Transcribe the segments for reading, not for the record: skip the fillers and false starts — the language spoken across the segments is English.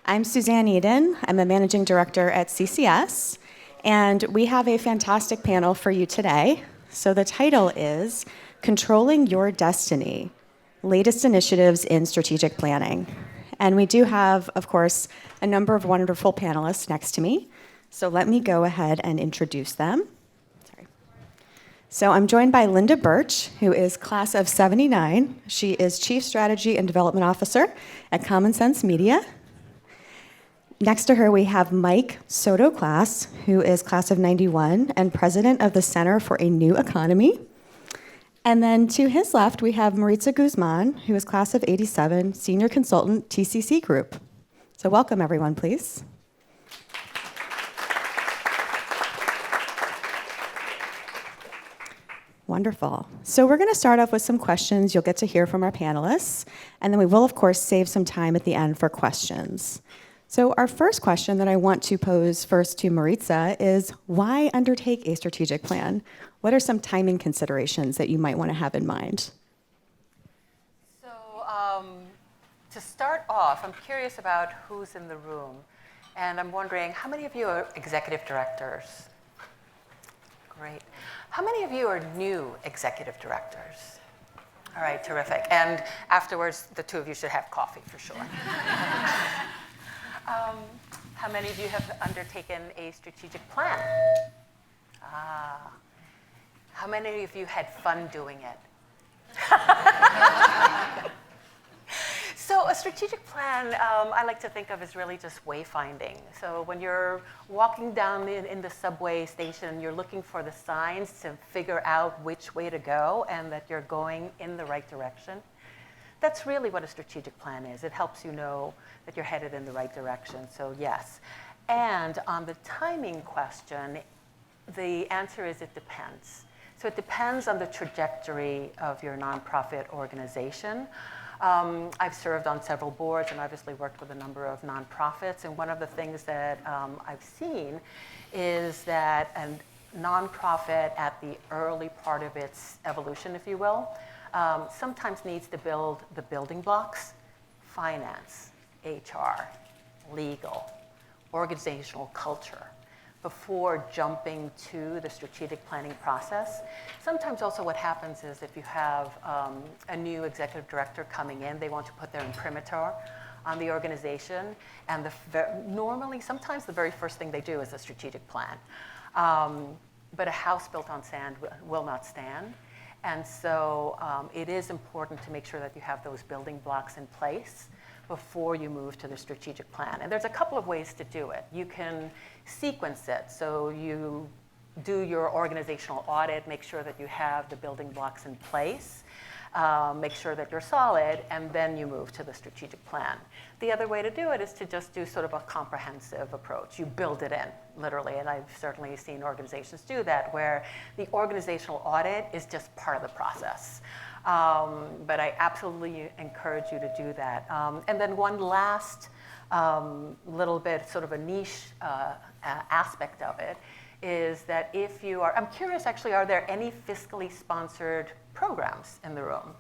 I'm Suzanne Eden. I'm a managing director at CCS, and we have a fantastic panel for you today. So the title is Controlling Your Destiny, Latest Initiatives in Strategic Planning. And we do have, of course, a number of wonderful panelists next to me. So let me go ahead and introduce them. So I'm joined by Linda Burch, who is class of 79. She is Chief Strategy and Development Officer at Common Sense Media. Next to her, we have Mike Soto-Class, who is class of 91 and president of the Center for a New Economy. And then to his left, we have Maritza Guzmán, who is class of 87, senior consultant, TCC Group. So welcome, everyone, please. Wonderful. So we're going to start off with some questions you'll get to hear from our panelists, and then we will, of course, save some time at the end for questions. So our first question that I want to pose first to Maritza is, why undertake a strategic plan? What are some timing considerations that you might want to have in mind? So to start off, I'm curious about who's in the room, and I'm wondering, how many of you are executive directors? Great. How many of you are new executive directors? All right, terrific. And afterwards, the two of you should have coffee for sure. How many of you have undertaken a strategic plan? How many of you had fun doing it? So a strategic plan, I like to think of as really just wayfinding. So when you're walking down in the subway station, you're looking for the signs to figure out which way to go and that you're going in the right direction. That's really what a strategic plan is. It helps you know that you're headed in the right direction, so yes. And on the timing question, the answer is it depends. So it depends on the trajectory of your nonprofit organization. I've served on several boards and obviously worked with a number of nonprofits, and one of the things that I've seen is that a nonprofit at the early part of its evolution, if you will, sometimes needs to build the building blocks: finance, HR, legal, organizational culture, before jumping to the strategic planning process. Sometimes also what happens is if you have a new executive director coming in, they want to put their imprimatur on the organization, and normally, sometimes the very first thing they do is a strategic plan. But a house built on sand will not stand. And so it is important to make sure that you have those building blocks in place before you move to the strategic plan. And there's a couple of ways to do it. You can sequence it. So you do your organizational audit, make sure that you have the building blocks in place, make sure that you're solid, and then you move to the strategic plan. The other way to do it is to just do sort of a comprehensive approach. You build it in, literally, and I've certainly seen organizations do that, where the organizational audit is just part of the process. But I absolutely encourage you to do that. And then one last little bit, sort of a niche aspect of it, is that if you are, I'm curious actually, are there any fiscally sponsored programs in the room?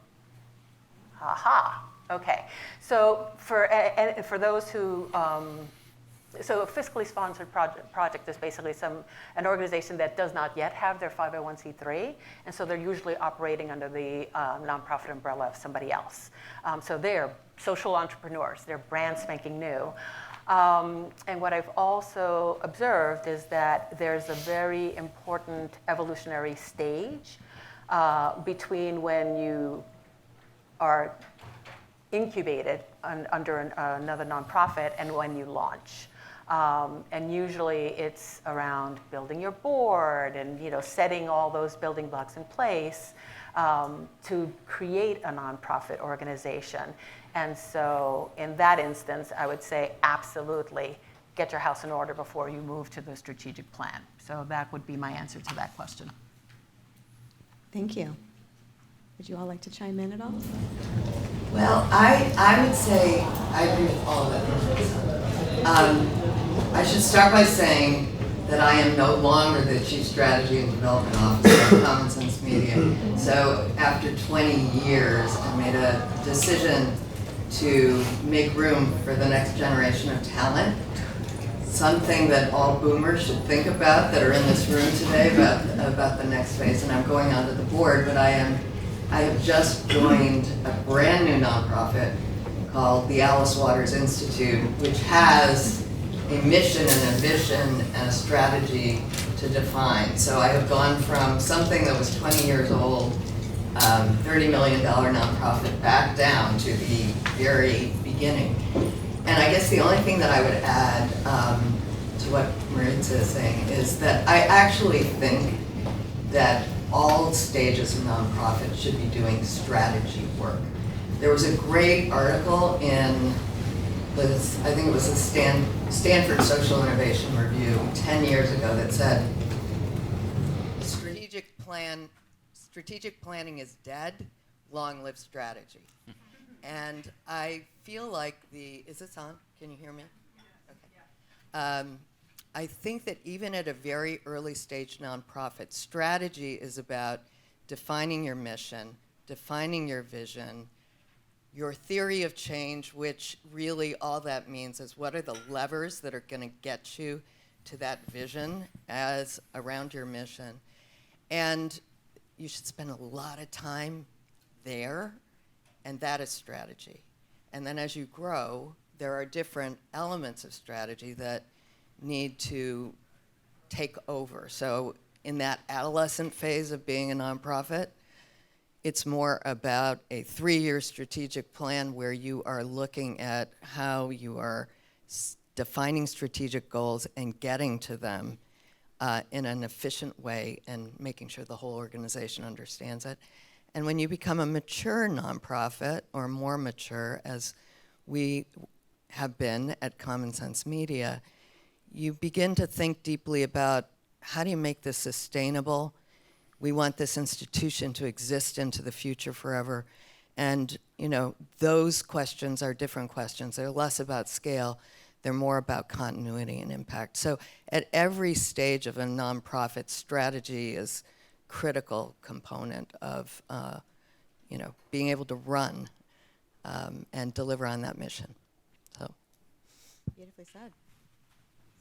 Aha, okay. So for those who, so a fiscally sponsored project is basically an organization that does not yet have their 501c3, and so they're usually operating under the nonprofit umbrella of somebody else. So they're social entrepreneurs, they're brand spanking new. And what I've also observed is that there's a very important evolutionary stage between when you are incubated under another nonprofit and when you launch. And usually it's around building your board and setting all those building blocks in place to create a nonprofit organization. And so in that instance, I would say absolutely get your house in order before you move to the strategic plan. So that would be my answer to that question. Thank you. Would you all like to chime in at all? Well, I would say I agree with all of it. I should start by saying that I am no longer the Chief Strategy and Development Officer of Common Sense Media. So after 20 years, I made a decision to make room for the next generation of talent. Something that all boomers should think about that are in this room today about the next phase. And I'm going onto the board, but I have just joined a brand new nonprofit called the Alice Waters Institute, which has a mission and a vision and a strategy to define. So I have gone from something that was 20 years old, $30 million nonprofit, back down to the very beginning. And I guess the only thing that I would add to what Maritza is saying is that I actually think that all stages of nonprofit should be doing strategy work. There was a great article in this, I think it was a Stanford Social Innovation Review 10 years ago that said, strategic planning is dead, long live strategy. And I feel like is this on? Can you hear me? Okay. I think that even at a very early stage nonprofit, strategy is about defining your mission, defining your vision, your theory of change, which really all that means is what are the levers that are going to get you to that vision as around your mission. And you should spend a lot of time there, and that is strategy. And then as you grow, there are different elements of strategy that need to take over. So in that adolescent phase of being a nonprofit, it's more about a 3-year strategic plan where you are looking at how you are defining strategic goals and getting to them in an efficient way and making sure the whole organization understands it. And when you become a mature nonprofit, or more mature, as we have been at Common Sense Media, you begin to think deeply about how do you make this sustainable. We want this institution to exist into the future forever. And, those questions are different questions. They're less about scale. They're more about continuity and impact. So at every stage of a nonprofit, strategy is critical component of, being able to run and deliver on that mission. So. Beautifully said.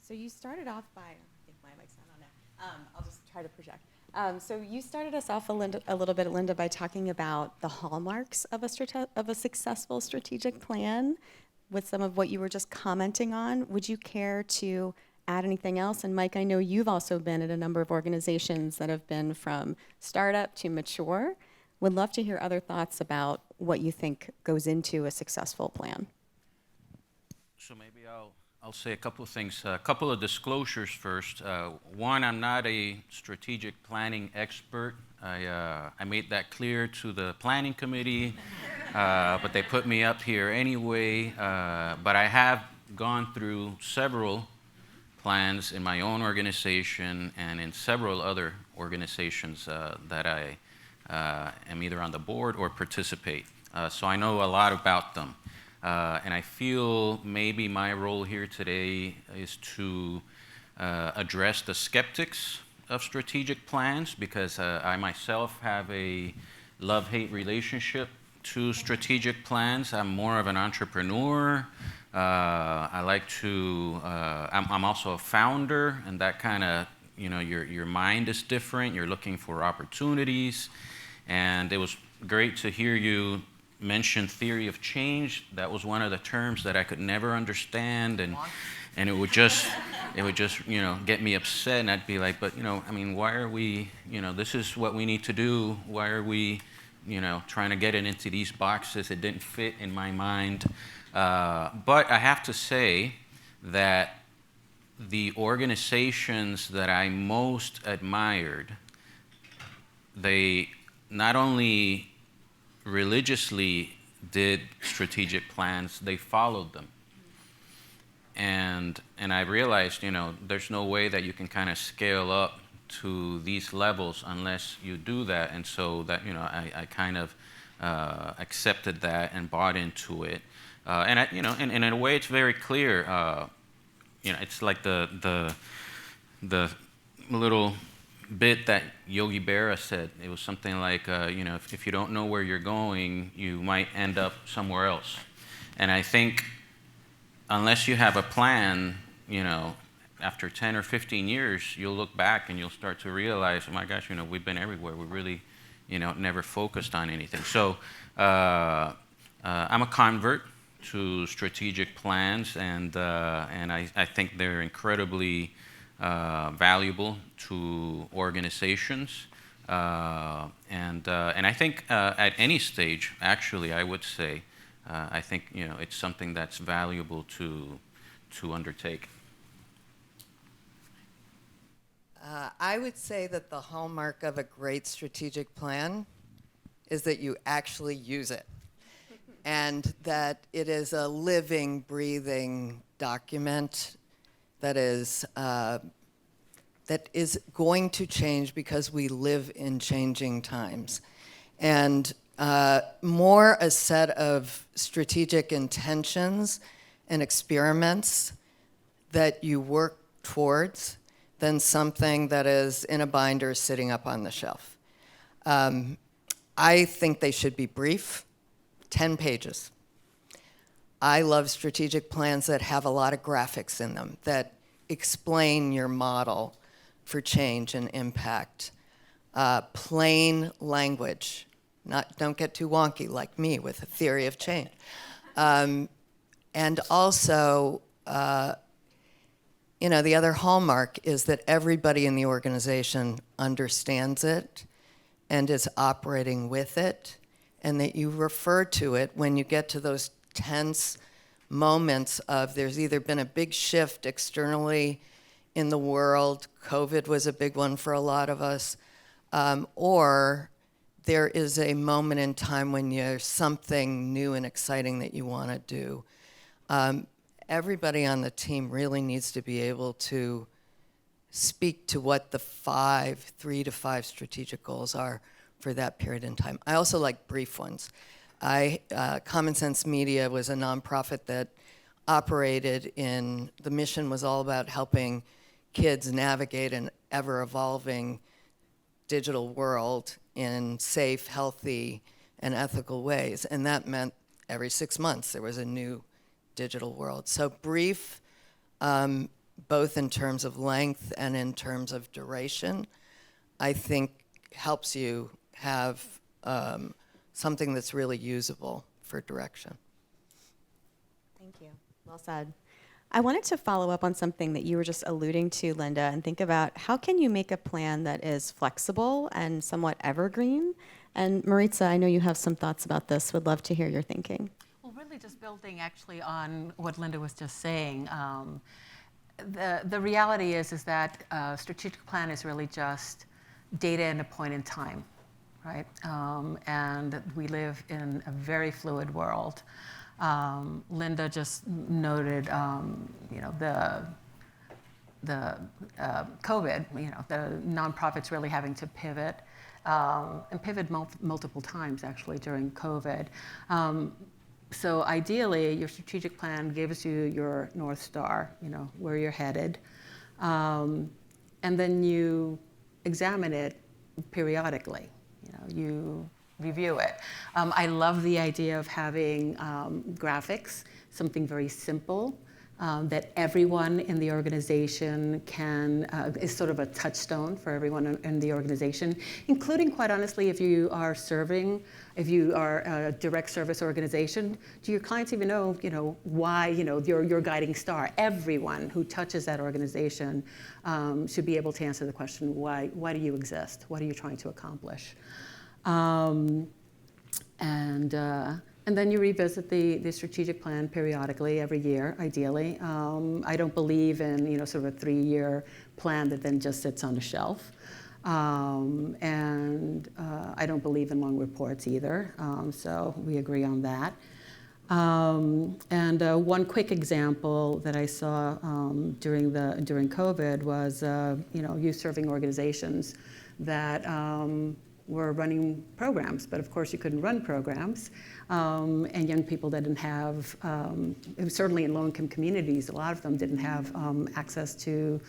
So you started off by, I think my mic's not on now. I'll just try to project. So you started us off a little bit, Linda, by talking about the hallmarks of a successful strategic plan with some of what you were just commenting on. Would you care to add anything else? And Mike, I know you've also been at a number of organizations that have been from startup to mature. Would love to hear other thoughts about what you think goes into a successful plan. So maybe I'll say a couple of things. A couple of disclosures first. One, I'm not a strategic planning expert. I made that clear to the planning committee, but they put me up here anyway. But I have gone through several plans in my own organization and in several other organizations that I am either on the board or participate. So I know a lot about them. And I feel maybe my role here today is to address the skeptics of strategic plans, because I myself have a love-hate relationship to strategic plans. I'm more of an entrepreneur. I like to, I'm also a founder, and that kind of, your mind is different. You're looking for opportunities. And it was great to hear you mention theory of change. That was one of the terms that I could never understand, and it would just get me upset, and I'd be like, but why are we, this is what we need to do. Why are we, trying to get it into these boxes? It didn't fit in my mind. But I have to say that the organizations that I most admired, they not only religiously did strategic plans, they followed them. And I realized, there's no way that you can kind of scale up to these levels unless you do that. And so that, I kind of accepted that and bought into it. And in a way, it's very clear. It's like the little bit that Yogi Berra said. It was something like, if you don't know where you're going, you might end up somewhere else. And I think unless you have a plan, after 10 or 15 years, you'll look back and you'll start to realize, oh my gosh, we've been everywhere. We really, never focused on anything. So I'm a convert to strategic plans, and I think they're incredibly valuable to organizations. And I think at any stage, actually, I would say, I think it's something that's valuable to undertake. I would say that the hallmark of a great strategic plan is that you actually use it, and that it is a living, breathing document that is going to change because we live in changing times. And more a set of strategic intentions and experiments that you work towards than something that is in a binder sitting up on the shelf. I think they should be brief, 10 pages. I love strategic plans that have a lot of graphics in them, that explain your model for change and impact. Plain language. Don't get too wonky like me with a theory of change. And also, the other hallmark is that everybody in the organization understands it and is operating with it, and that you refer to it when you get to those tense moments of there's either been a big shift externally in the world, COVID was a big one for a lot of us, or there is a moment in time when there's something new and exciting that you want to do. Everybody on the team really needs to be able to speak to what the 3 to 5 strategic goals are for that period in time. I also like brief ones. Common Sense Media was a nonprofit that operated the mission was all about helping kids navigate an ever-evolving digital world in safe, healthy, and ethical ways. And that meant every 6 months there was a new digital world. So brief, both in terms of length and in terms of duration, I think helps you have something that's really usable for direction. Thank you. Well said. I wanted to follow up on something that you were just alluding to, Linda, and think about how can you make a plan that is flexible and somewhat evergreen? And Maritza, I know you have some thoughts about this. Would love to hear your thinking. Well, really just building actually on what Linda was just saying. The reality is that strategic plan is really just data in a point in time, right? And we live in a very fluid world. Linda just noted, the COVID, the nonprofits really having to pivot, and pivot multiple times actually during COVID. So ideally, your strategic plan gives you your North Star, where you're headed, and then you examine it periodically. You review it. I love the idea of having graphics, something very simple that everyone in the organization is sort of a touchstone for everyone in the organization, including, quite honestly, if you are a direct service organization, do your clients even know, why, your guiding star? Everyone who touches that organization should be able to answer the question, why do you exist? What are you trying to accomplish? And then you revisit the strategic plan periodically, every year, ideally. I don't believe in sort of a 3-year plan that then just sits on the shelf. And I don't believe in long reports either. So we agree on that. And one quick example that I saw during COVID was youth serving organizations that were running programs, but of course you couldn't run programs. And young people didn't have, certainly in low-income communities, a lot of them didn't have access to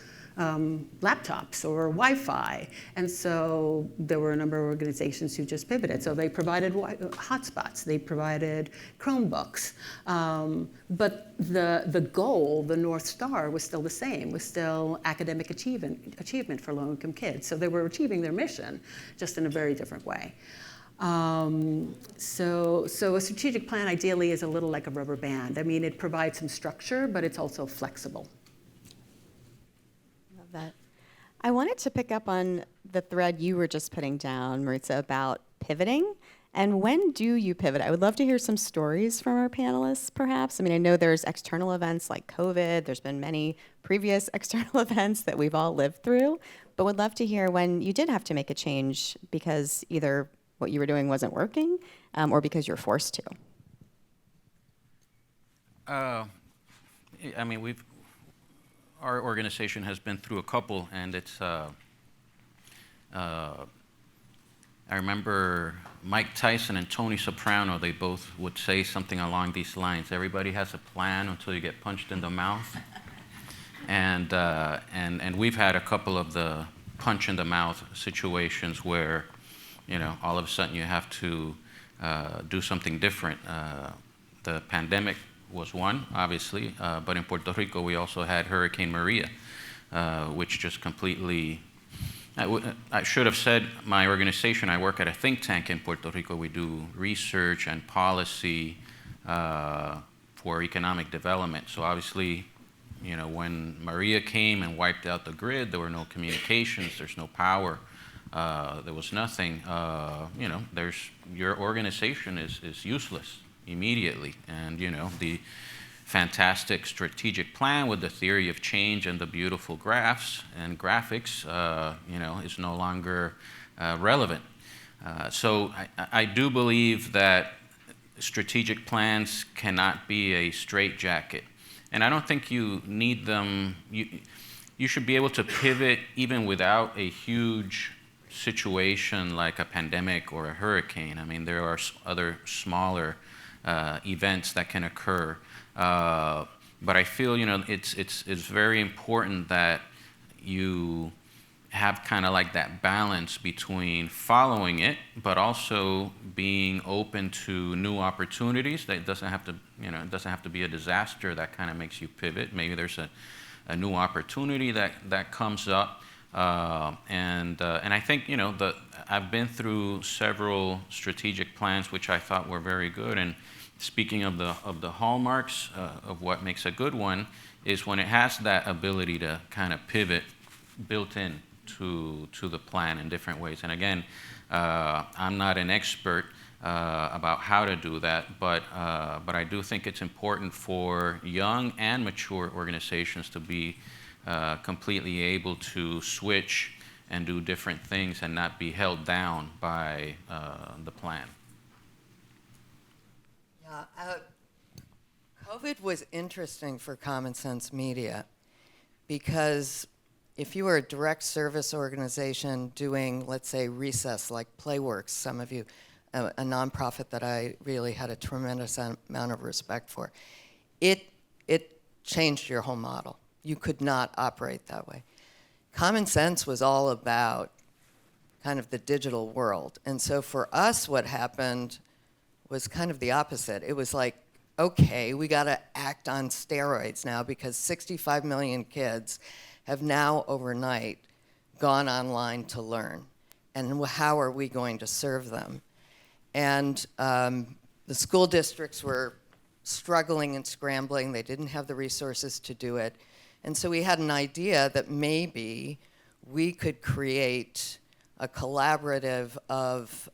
laptops or Wi-Fi. And so there were a number of organizations who just pivoted. So they provided hotspots, they provided Chromebooks. But the goal, the North Star, was still the same, was still academic achievement for low-income kids. So they were achieving their mission, just in a very different way. So a strategic plan ideally is a little like a rubber band. I mean, it provides some structure, but it's also flexible. Love that. I wanted to pick up on the thread you were just putting down, Maritza, about pivoting. And when do you pivot? I would love to hear some stories from our panelists, perhaps. I mean, I know there's external events like COVID. There's been many previous external events that we've all lived through. But would love to hear when you did have to make a change because either what you were doing wasn't working or because you're forced to. I mean, our organization has been through a couple, and it's, I remember Mike Tyson and Tony Soprano, they both would say something along these lines. Everybody has a plan until you get punched in the mouth. And we've had a couple of the punch in the mouth situations where, you know, all of a sudden you have to do something different. The pandemic was one, obviously, but in Puerto Rico we also had Hurricane Maria, which just completely, I should have said my organization, I work at a think tank in Puerto Rico. We do research and policy for economic development. So obviously, you know, when Maria came and wiped out the grid, there were no communications, there's no power. There was nothing, you know, your organization is useless immediately. And, you know, the fantastic strategic plan with the theory of change and the beautiful graphs and graphics, you know, is no longer relevant. So I do believe that strategic plans cannot be a straitjacket. And I don't think you need them. You should be able to pivot even without a huge situation like a pandemic or a hurricane. I mean, there are other smaller events that can occur. But I feel, you know, it's very important that you have kind of like that balance between following it, but also being open to new opportunities. That doesn't have to, you know, it doesn't have to be a disaster that kind of makes you pivot. Maybe there's a new opportunity that comes up. And I think, you know, I've been through several strategic plans which I thought were very good. And speaking of the hallmarks of what makes a good one is when it has that ability to kind of pivot built in to the plan in different ways. And again, I'm not an expert about how to do that, but I do think it's important for young and mature organizations to be completely able to switch and do different things and not be held down by the plan. Yeah, COVID was interesting for Common Sense Media because if you were a direct service organization doing, let's say, Recess, like Playworks, some of you, a nonprofit that I really had a tremendous amount of respect for, it changed your whole model. You could not operate that way. Common Sense was all about kind of the digital world. And so for us, what happened was kind of the opposite. It was like, okay, we got to act on steroids now because 65 million kids have now overnight gone online to learn. And how are we going to serve them? And the school districts were struggling and scrambling. They didn't have the resources to do it. And so we had an idea that maybe we could create a collaborative of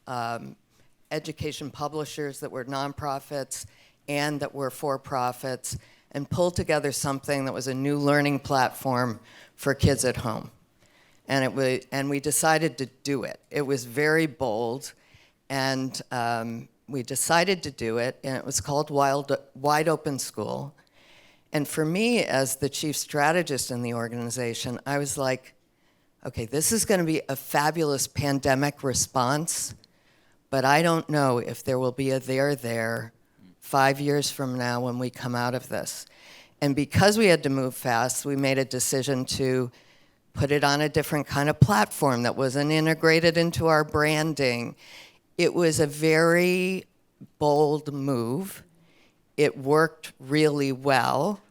education publishers that were nonprofits and that were for-profits and pull together something that was a new learning platform for kids at home. And we decided to do it. It was very bold, and we decided to do it, and it was called Wide Open School. And for me, as the chief strategist in the organization, I was like, okay, this is going to be a fabulous pandemic response, but I don't know if there will be a there 5 years from now when we come out of this. And because we had to move fast, we made a decision to put it on a different kind of platform that wasn't integrated into our branding. It was a very bold move. It worked really well,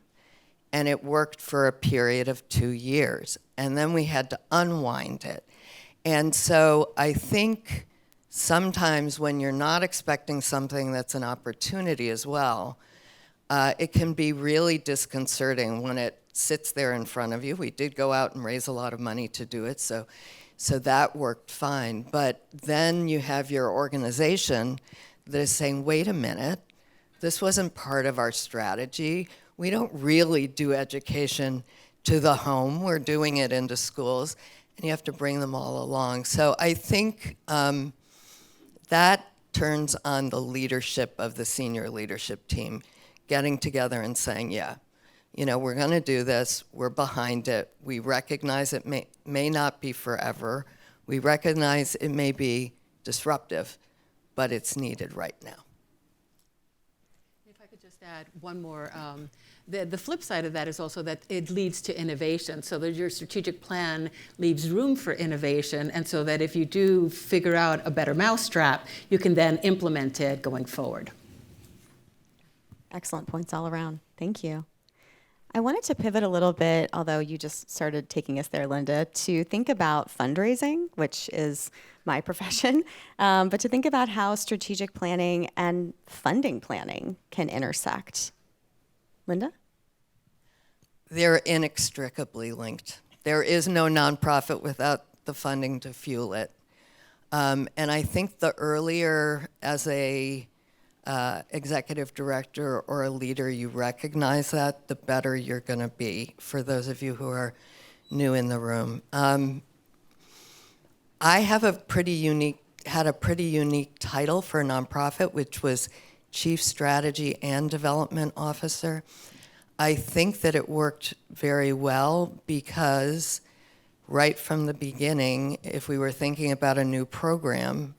and it worked for a period of 2 years. And then we had to unwind it. And so I think sometimes when you're not expecting something that's an opportunity as well, it can be really disconcerting when it sits there in front of you. We did go out and raise a lot of money to do it, so that worked fine. But then you have your organization that is saying, wait a minute, this wasn't part of our strategy. We don't really do education to the home. We're doing it into schools, and you have to bring them all along. So I think that turns on the leadership of the senior leadership team, getting together and saying, yeah, you know, we're going to do this. We're behind it. We recognize it may not be forever. We recognize it may be disruptive, but it's needed right now. If I could just add one more. The flip side of that is also that it leads to innovation, so that your strategic plan leaves room for innovation, and so that if you do figure out a better mousetrap, you can then implement it going forward. Excellent points all around. Thank you. I wanted to pivot a little bit, although you just started taking us there, Linda, to think about fundraising, which is my profession, but to think about how strategic planning and funding planning can intersect. Linda? They're inextricably linked. There is no nonprofit without the funding to fuel it. And I think the earlier, as a executive director or a leader, you recognize that, the better you're going to be, for those of you who are new in the room. I have had a pretty unique title for a nonprofit, which was Chief Strategy and Development Officer. I think that it worked very well because right from the beginning, if we were thinking about a new program,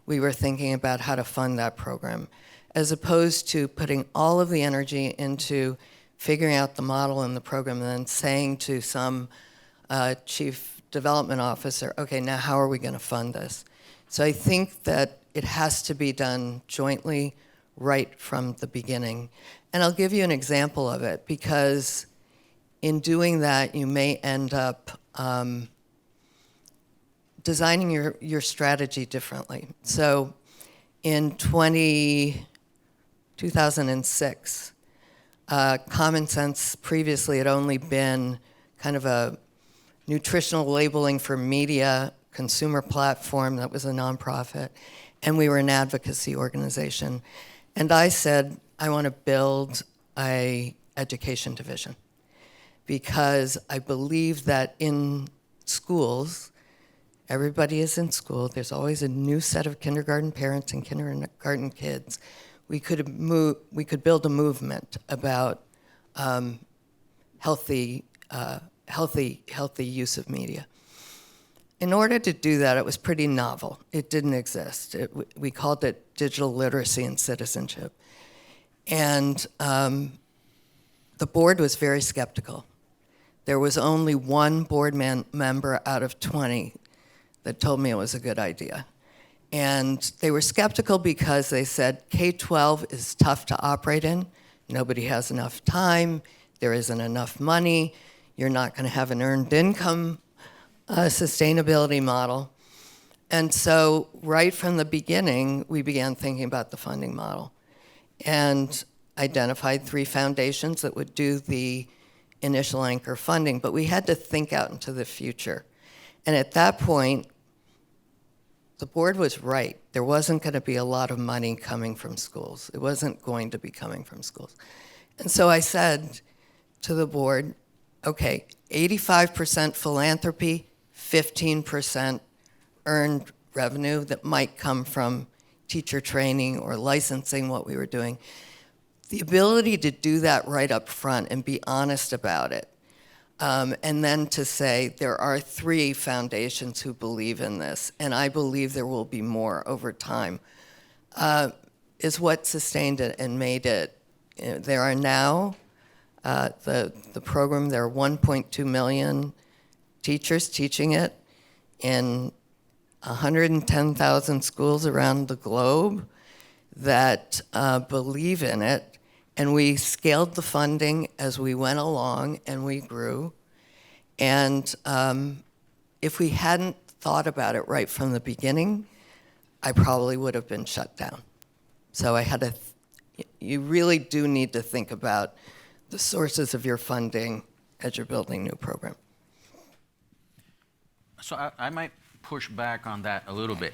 we were thinking about how to fund that program, as opposed to putting all of the energy into figuring out the model and the program and then saying to some chief development officer, okay, now how are we going to fund this? So I think that it has to be done jointly right from the beginning. And I'll give you an example of it, because in doing that, you may end up designing your strategy differently. So in 2006, Common Sense previously had only been kind of a nutritional labeling for media consumer platform that was a nonprofit, and we were an advocacy organization. And I said, I want to build a education division, because I believe that in schools, everybody is in school. There's always a new set of kindergarten parents and kindergarten kids. We could build a movement about healthy use of media. In order to do that, it was pretty novel. It didn't exist. We called it digital literacy and citizenship. And the board was very skeptical. There was only one board member out of 20 that told me it was a good idea. And they were skeptical because they said K-12 is tough to operate in. Nobody has enough time. There isn't enough money. You're not going to have an earned income sustainability model. And so right from the beginning, we began thinking about the funding model and identified 3 foundations that would do the initial anchor funding. But we had to think out into the future. And at that point, the board was right. There wasn't going to be a lot of money coming from schools. It wasn't going to be coming from schools. And so I said to the board, okay, 85% philanthropy, 15% earned revenue that might come from teacher training or licensing, what we were doing. The ability to do that right up front and be honest about it And then to say there are 3 foundations who believe in this, and I believe there will be more over time, is what sustained it and made it. There are now, the program, there are 1.2 million teachers teaching it in 110,000 schools around the globe that believe in it. And we scaled the funding as we went along, and we grew. And if we hadn't thought about it right from the beginning, I probably would have been shut down. So I had you really do need to think about the sources of your funding as you're building new program. So I might push back on that a little bit.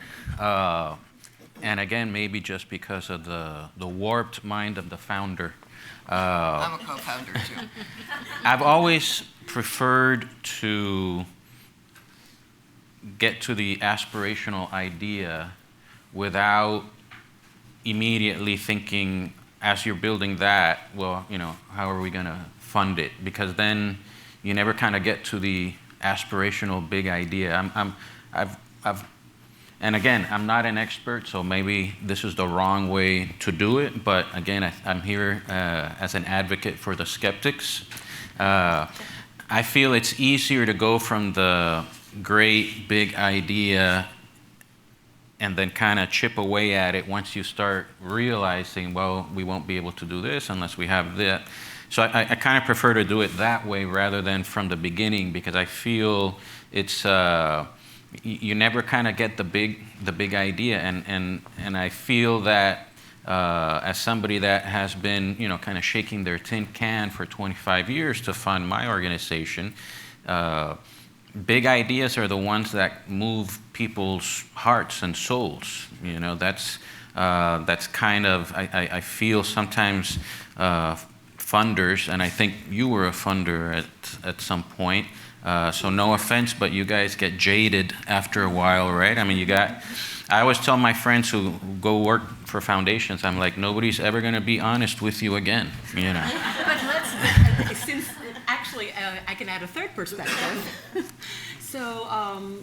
And again, maybe just because of the warped mind of the founder. I'm a co-founder too. I've always preferred to get to the aspirational idea without immediately thinking, as you're building that, well, how are we going to fund it? Because then you never kind of get to the aspirational big idea. And again, I'm not an expert, so maybe this is the wrong way to do it. But again, I'm here as an advocate for the skeptics. I feel it's easier to go from the great big idea and then kind of chip away at it once you start realizing, well, we won't be able to do this unless we have that. So I kind of prefer to do it that way rather than from the beginning, because I feel it's you never kind of get the big idea, and I feel that as somebody that has been kind of shaking their tin can for 25 years to fund my organization, big ideas are the ones that move people's hearts and souls. That's kind of I feel sometimes funders, and I think you were a funder at some point. So no offense, but you guys get jaded after a while, right? I mean, I always tell my friends who go work for foundations, I'm like, nobody's ever going to be honest with you again, But since actually I can add a third perspective. So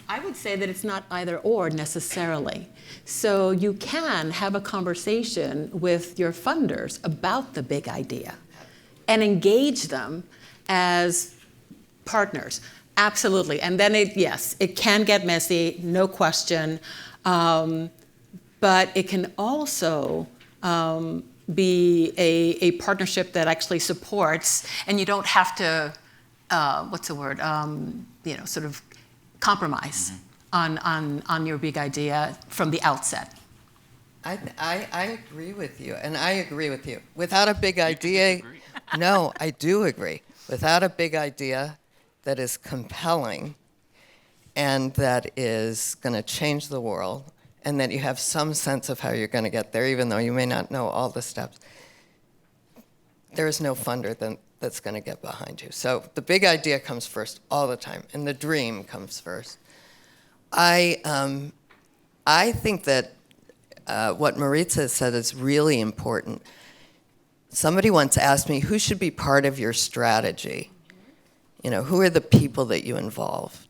I would say that it's not either or necessarily. So you can have a conversation with your funders about the big idea and engage them as partners, absolutely. And then it can get messy, no question, but it can also be a partnership that actually supports, and you don't have to, sort of compromise on your big idea from the outset. I agree with you, and I agree with you. Without a big idea, no, I do agree. Without a big idea that is compelling and that is going to change the world, and that you have some sense of how you're going to get there, even though you may not know all the steps, there is no funder that's going to get behind you. So the big idea comes first all the time, and the dream comes first. I think that what Maritza said is really important. Somebody once asked me, who should be part of your strategy? Who are the people that you involve?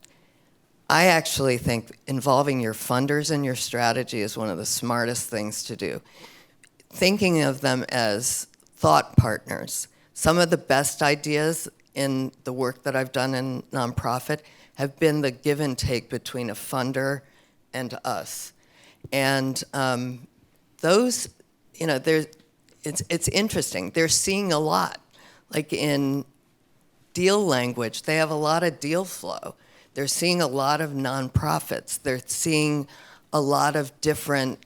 I actually think involving your funders in your strategy is one of the smartest things to do. Thinking of them as thought partners. Some of the best ideas in the work that I've done in nonprofit have been the give and take between a funder and us. And those, it's interesting. They're seeing a lot. Like in deal language, they have a lot of deal flow. They're seeing a lot of nonprofits. They're seeing a lot of different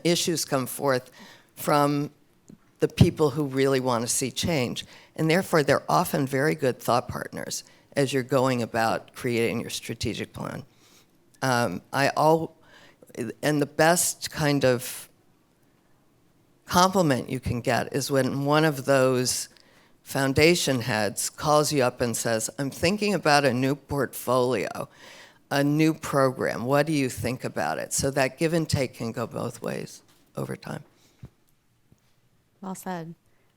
issues come forth from the people who really want to see change. And therefore, they're often very good thought partners as you're going about creating your strategic plan. And the best kind of compliment you can get is when one of those foundation heads calls you up and says, I'm thinking about a new portfolio, a new program. What do you think about it? So that give and take can go both ways over time. Well said.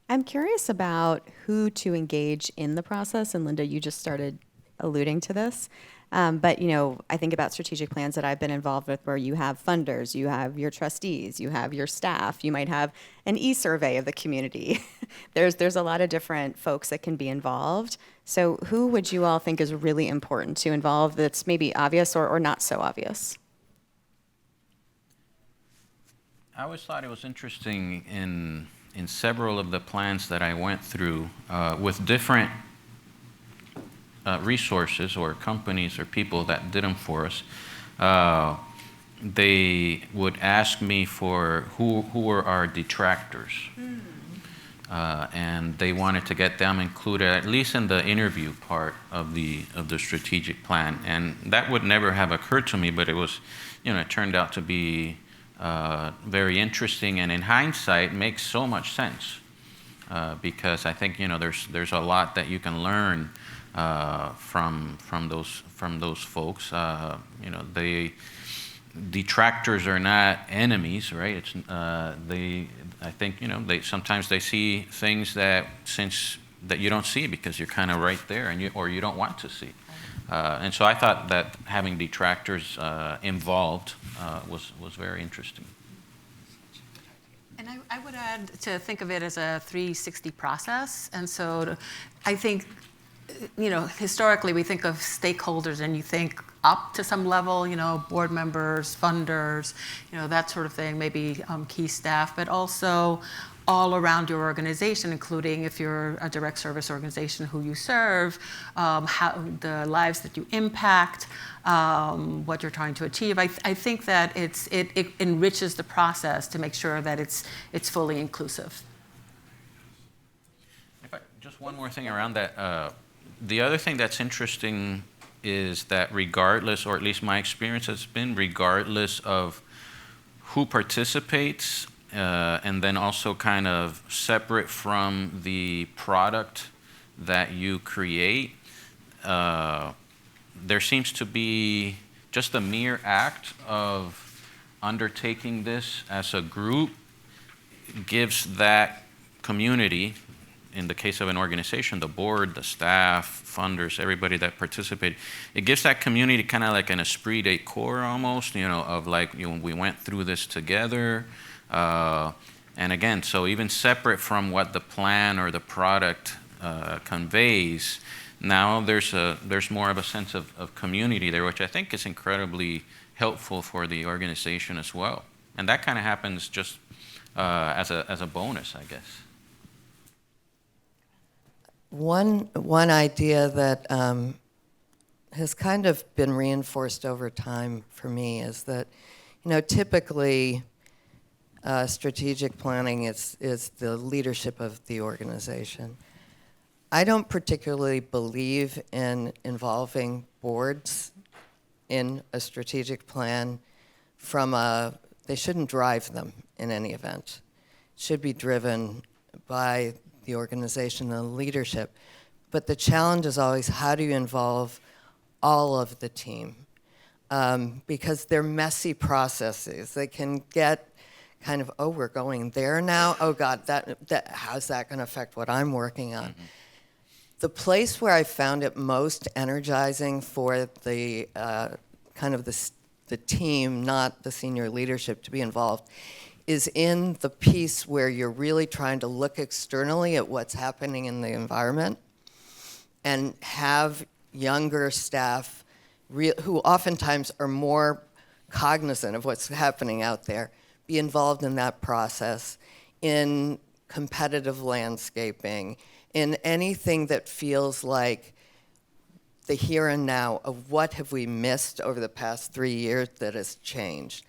I'm curious about who to engage in the process, and Linda, you just started alluding to this. But I think about strategic plans that I've been involved with, where you have funders, you have your trustees, you have your staff, you might have an e-survey of the community. There's a lot of different folks that can be involved. So who would you all think is really important to involve that's maybe obvious or not so obvious? I always thought it was interesting in several of the plans that I went through with different resources or companies or people that did them for us. They would ask me for who were our detractors. And they wanted to get them included, at least in the interview part of the strategic plan. And that would never have occurred to me, but it was, it turned out to be very interesting, and in hindsight makes so much sense because I think there's a lot that you can learn from those folks. They detractors are not enemies, right? It's I think they sometimes they see things that you don't see because you're kind of right there, and you don't want to see. And so I thought that having detractors involved was very interesting. And I would add to think of it as a 360 process. And so I think, historically we think of stakeholders and you think up to some level, board members, funders, that sort of thing, maybe key staff, but also all around your organization, including if you're a direct service organization, who you serve, how the lives that you impact, what you're trying to achieve. I think that it enriches the process to make sure that it's fully inclusive. Just one more thing around that. The other thing that's interesting is that regardless, or at least my experience has been, regardless of who participates, and then also kind of separate from the product that you create, there seems to be just the mere act of undertaking this as a group gives that community, in the case of an organization, the board, the staff, funders, everybody that participated, it gives that community kind of like an esprit de corps almost, of like, we went through this together. And again, so even separate from what the plan or the product conveys, now there's more of a sense of community there, which I think is incredibly helpful for the organization as well. And that kind of happens just as a bonus, I guess. One idea that has kind of been reinforced over time for me is that, typically strategic planning is the leadership of the organization. I don't particularly believe in involving boards in a strategic plan they shouldn't drive them in any event. It should be driven by the organization and the leadership. But the challenge is always, how do you involve all of the team? Because they're messy processes. They can get kind of, we're going there now. Oh God, how's that going to affect what I'm working on? Mm-hmm. The place where I found it most energizing for the kind of the team, not the senior leadership, to be involved, is in the piece where you're really trying to look externally at what's happening in the environment and have younger staff who oftentimes are more cognizant of what's happening out there be involved in that process, in competitive landscaping, in anything that feels like the here and now of what have we missed over the past 3 years that has changed.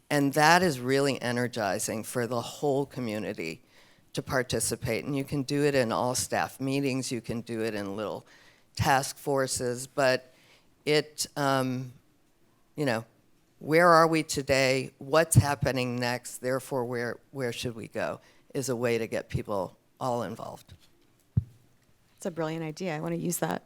And that is really energizing for the whole community to participate. And you can do it in all staff meetings, you can do it in little task forces, but it, where are we today? What's happening next? Therefore, where should we go? Is a way to get people all involved. It's a brilliant idea. I want to use that.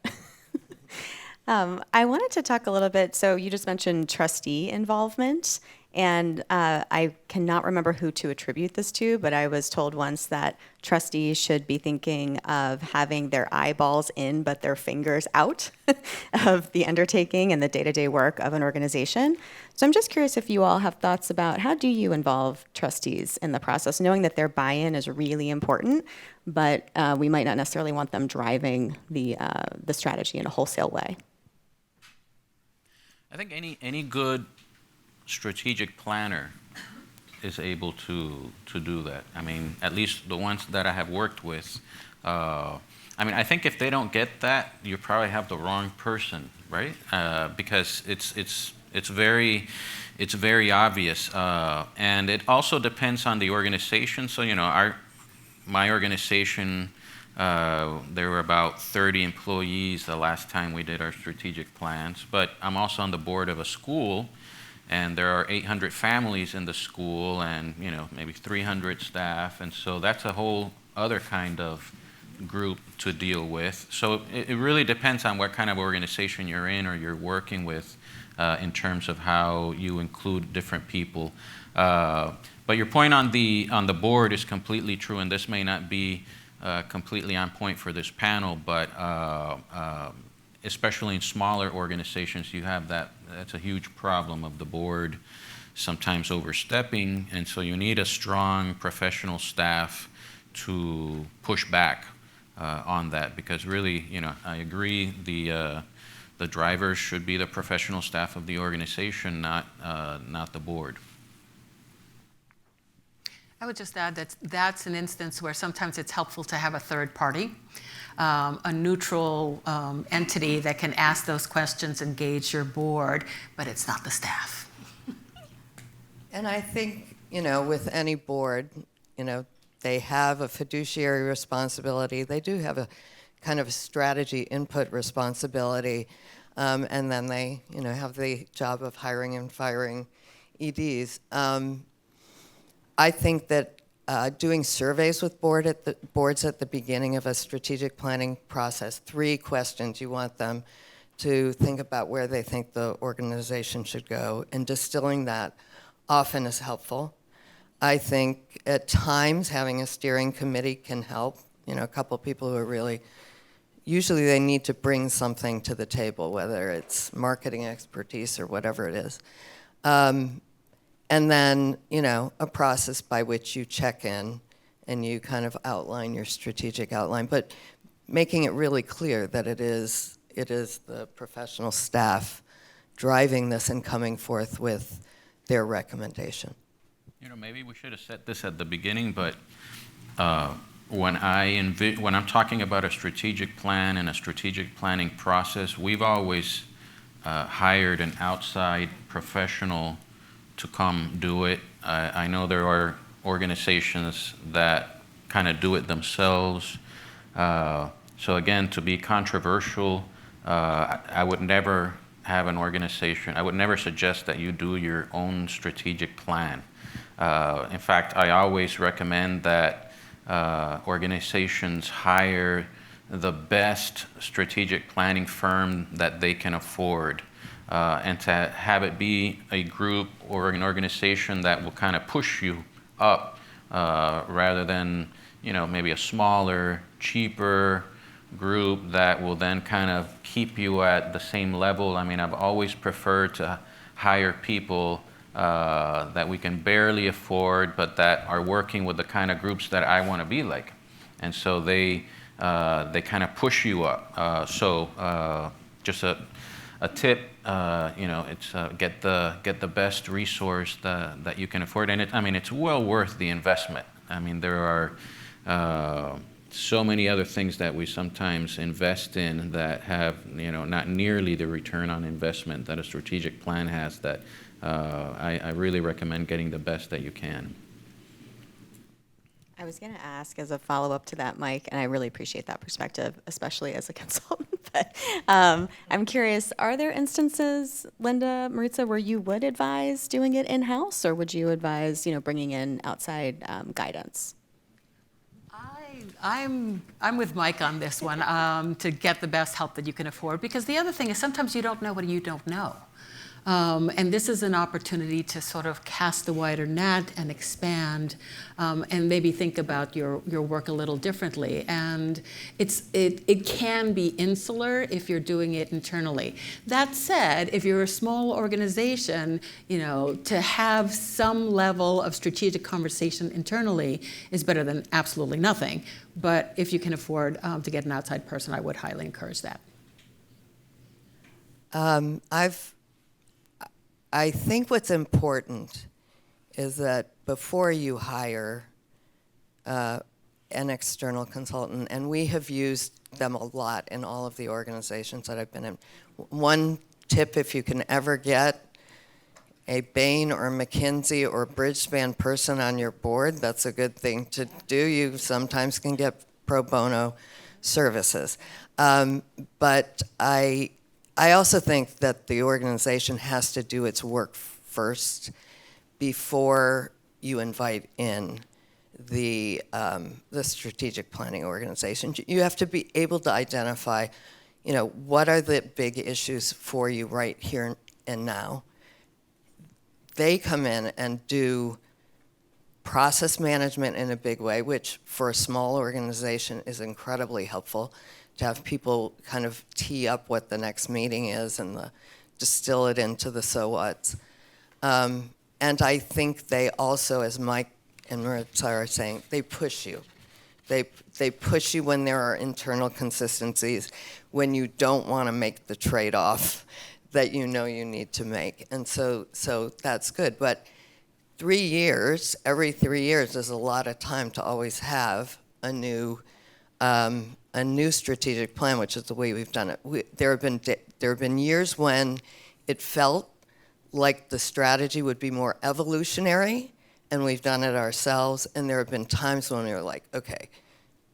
I wanted to talk a little bit, so you just mentioned trustee involvement, And I cannot remember who to attribute this to, but I was told once that trustees should be thinking of having their eyeballs in but their fingers out of the undertaking and the day-to-day work of an organization. So I'm just curious if you all have thoughts about how do you involve trustees in the process, knowing that their buy-in is really important, but we might not necessarily want them driving the strategy in a wholesale way. I think any good strategic planner is able to do that. I mean, at least the ones that I have worked with. I mean, I think if they don't get that, you probably have the wrong person, right? Because it's very obvious, and it also depends on the organization. So my organization, there were about 30 employees the last time we did our strategic plans, but I'm also on the board of a school, and there are 800 families in the school and maybe 300 staff, and so that's a whole other kind of group to deal with. So it really depends on what kind of organization you're in or you're working with in terms of how you include different people. But your point on the board is completely true, and this may not be completely on point for this panel, but especially in smaller organizations, you have that's a huge problem of the board sometimes overstepping, and so you need a strong professional staff to push back on that, because really, I agree, the drivers should be the professional staff of the organization, not the board. I would just add that that's an instance where sometimes it's helpful to have a third party, a neutral entity that can ask those questions, engage your board, but it's not the staff. And I think, with any board, they have a fiduciary responsibility. They do have a kind of strategy input responsibility, and then they, have the job of hiring and firing EDs. I think that doing surveys with boards at the beginning of a strategic planning process, 3 questions you want them to think about where they think the organization should go, and distilling that often is helpful. I think at times having a steering committee can help, a couple people who are usually they need to bring something to the table, whether it's marketing expertise or whatever it is. And then, a process by which you check in and you kind of outline your strategic outline, but making it really clear that it is the professional staff driving this and coming forth with their recommendation. Maybe we should have said this at the beginning, but when I'm talking about a strategic plan and a strategic planning process, we've always hired an outside professional to come do it. I know there are organizations that kind of do it themselves. So again, to be controversial, I would never have an organization, I would never suggest that you do your own strategic plan. In fact, I always recommend that organizations hire the best strategic planning firm that they can afford. And to have it be a group or an organization that will kind of push you up rather than, maybe a smaller, cheaper group that will then kind of keep you at the same level. I mean, I've always preferred to hire people that we can barely afford, but that are working with the kind of groups that I want to be like. And so they kind of push you up. So just a tip, it's get the best resource that you can afford, and it's well worth the investment. I mean, there are so many other things that we sometimes invest in that have not nearly the return on investment that a strategic plan has. That I really recommend getting the best that you can. I was going to ask as a follow-up to that, Mike, and I really appreciate that perspective, especially as a consultant, but I'm curious, are there instances, Linda, Maritza, where you would advise doing it in-house, or would you advise, bringing in outside guidance? I'm with Mike on this one, to get the best help that you can afford, because the other thing is sometimes you don't know what you don't know. And this is an opportunity to sort of cast a wider net and expand, and maybe think about your work a little differently. And it can be insular if you're doing it internally. That said, if you're a small organization, to have some level of strategic conversation internally is better than absolutely nothing. But if you can afford to get an outside person, I would highly encourage that. I think what's important is that before you hire an external consultant, and we have used them a lot in all of the organizations that I've been in. One tip, if you can ever get a Bain or McKinsey or Bridgespan person on your board, that's a good thing to do. You sometimes can get pro bono services. But I also think that the organization has to do its work first before you invite in the strategic planning organization. You have to be able to identify, what are the big issues for you right here and now. They come in and do process management in a big way, which for a small organization is incredibly helpful to have people kind of tee up what the next meeting is and distill it into the so whats. And I think they also, as Mike and Maritza are saying, they push you. They push you when there are internal consistencies, when you don't want to make the trade-off that you need to make. And so that's good. But every 3 years is a lot of time to always have a new strategic plan, which is the way we've done it. There have been years when it felt like the strategy would be more evolutionary, and we've done it ourselves. And there have been times when we were like, okay,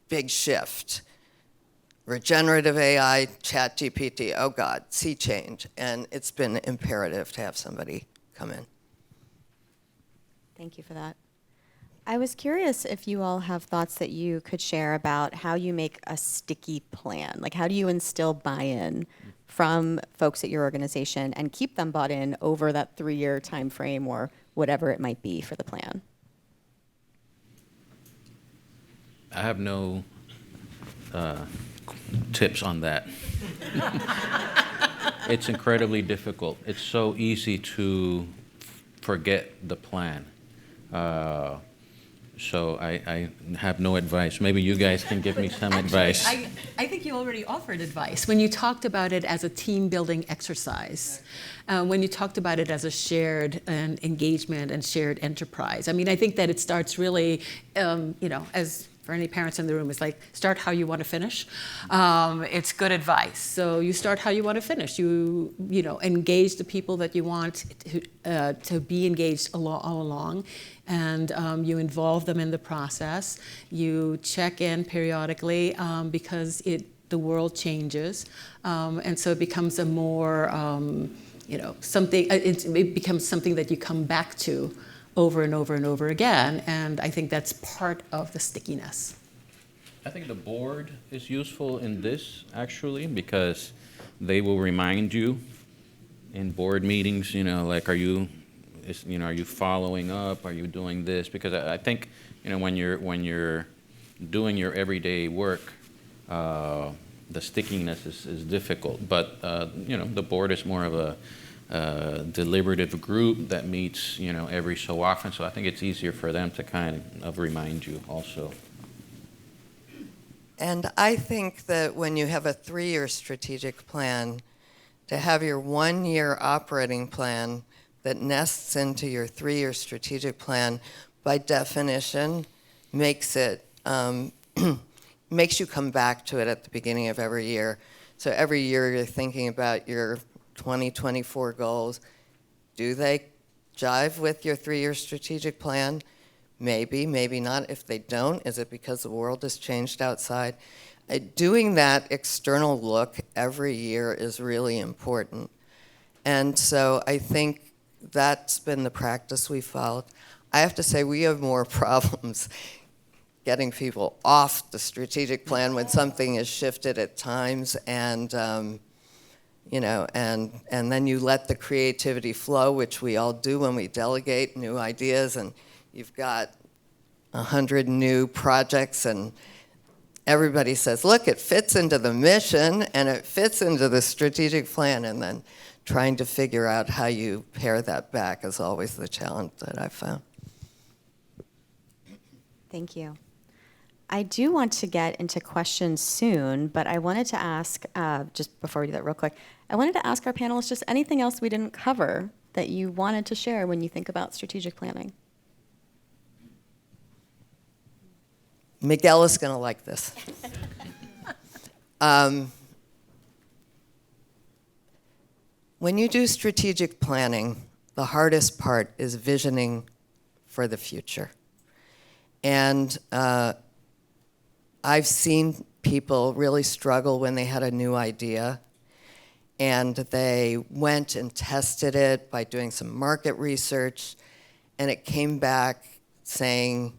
big shift. Regenerative AI, ChatGPT, oh God, sea change. And it's been imperative to have somebody come in. Thank you for that. I was curious if you all have thoughts that you could share about how you make a sticky plan. Like, how do you instill buy-in from folks at your organization and keep them bought in over that 3-year time frame or whatever it might be for the plan? I have no tips on that. It's incredibly difficult. It's so easy to forget the plan. So I have no advice. Maybe you guys can give me some advice. I think you already offered advice when you talked about it as a team-building exercise, when you talked about it as a shared engagement and shared enterprise. I mean, I think that it starts really, as for any parents in the room, it's like, start how you want to finish. It's good advice. So you start how you want to finish. You engage the people that you want to be engaged all along, and you involve them in the process. You check in periodically because the world changes, and so it becomes a more something. It becomes something that you come back to over and over and over again, and I think that's part of the stickiness. I think the board is useful in this, actually, because they will remind you in board meetings, like, are you following up? Are you doing this? Because I think, when you're doing your everyday work, the stickiness is difficult. But, the board is more of a deliberative group that meets, every so often. So I think it's easier for them to kind of remind you also. And I think that when you have a 3-year strategic plan, to have your 1-year operating plan that nests into your 3-year strategic plan, by definition, makes it makes you come back to it at the beginning of every year. So every year you're thinking about your 2024 goals. Do they jive with your 3-year strategic plan? Maybe, maybe not. If they don't, is it because the world has changed outside? Doing that external look every year is really important. And so I think that's been the practice we followed. I have to say, we have more problems getting people off the strategic plan when something is shifted at times, and and then you let the creativity flow, which we all do when we delegate new ideas, and you've got 100 new projects, and everybody says, look, it fits into the mission, and it fits into the strategic plan, and then trying to figure out how you pare that back is always the challenge that I've found. Thank you. I do want to get into questions soon, but I wanted to ask, just before we do that real quick, I wanted to ask our panelists just anything else we didn't cover that you wanted to share when you think about strategic planning. Miguel is going to like this. When you do strategic planning, the hardest part is visioning for the future. And I've seen people really struggle when they had a new idea, and they went and tested it by doing some market research, and it came back saying,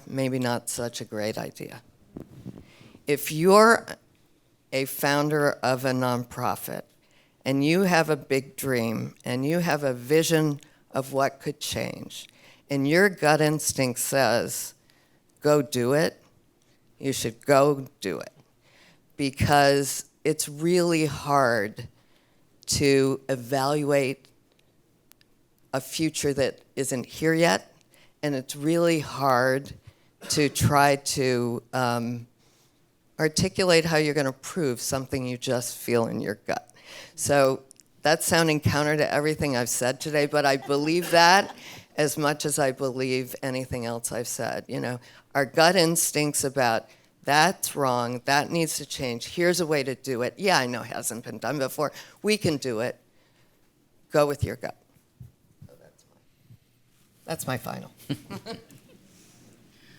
maybe not such a great idea. If you're a founder of a nonprofit and you have a big dream and you have a vision of what could change, and your gut instinct says, go do it, you should go do it. Because it's really hard to evaluate a future that isn't here yet, and it's really hard to try to articulate how you're going to prove something you just feel in your gut. So that's sounding counter to everything I've said today, but I believe that as much as I believe anything else I've said. Our gut instincts about that's wrong, that needs to change, here's a way to do it. Yeah, I know it hasn't been done before. We can do it. Go with your gut. So that's my final.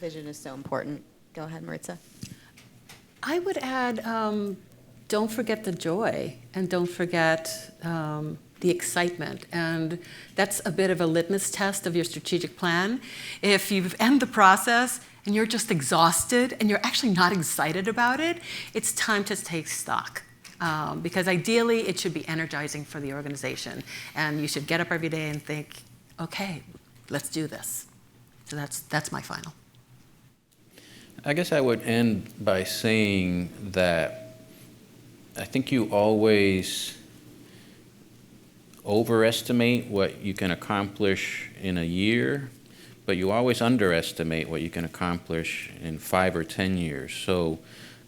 Vision is so important. Go ahead, Maritza. I would add, don't forget the joy, and don't forget the excitement. And that's a bit of a litmus test of your strategic plan. If you end the process and you're just exhausted and you're actually not excited about it, it's time to take stock. Because ideally, it should be energizing for the organization. And you should get up every day and think, okay, let's do this. So that's my final. I guess I would end by saying that I think you always overestimate what you can accomplish in a year, but you always underestimate what you can accomplish in 5 or 10 years. So,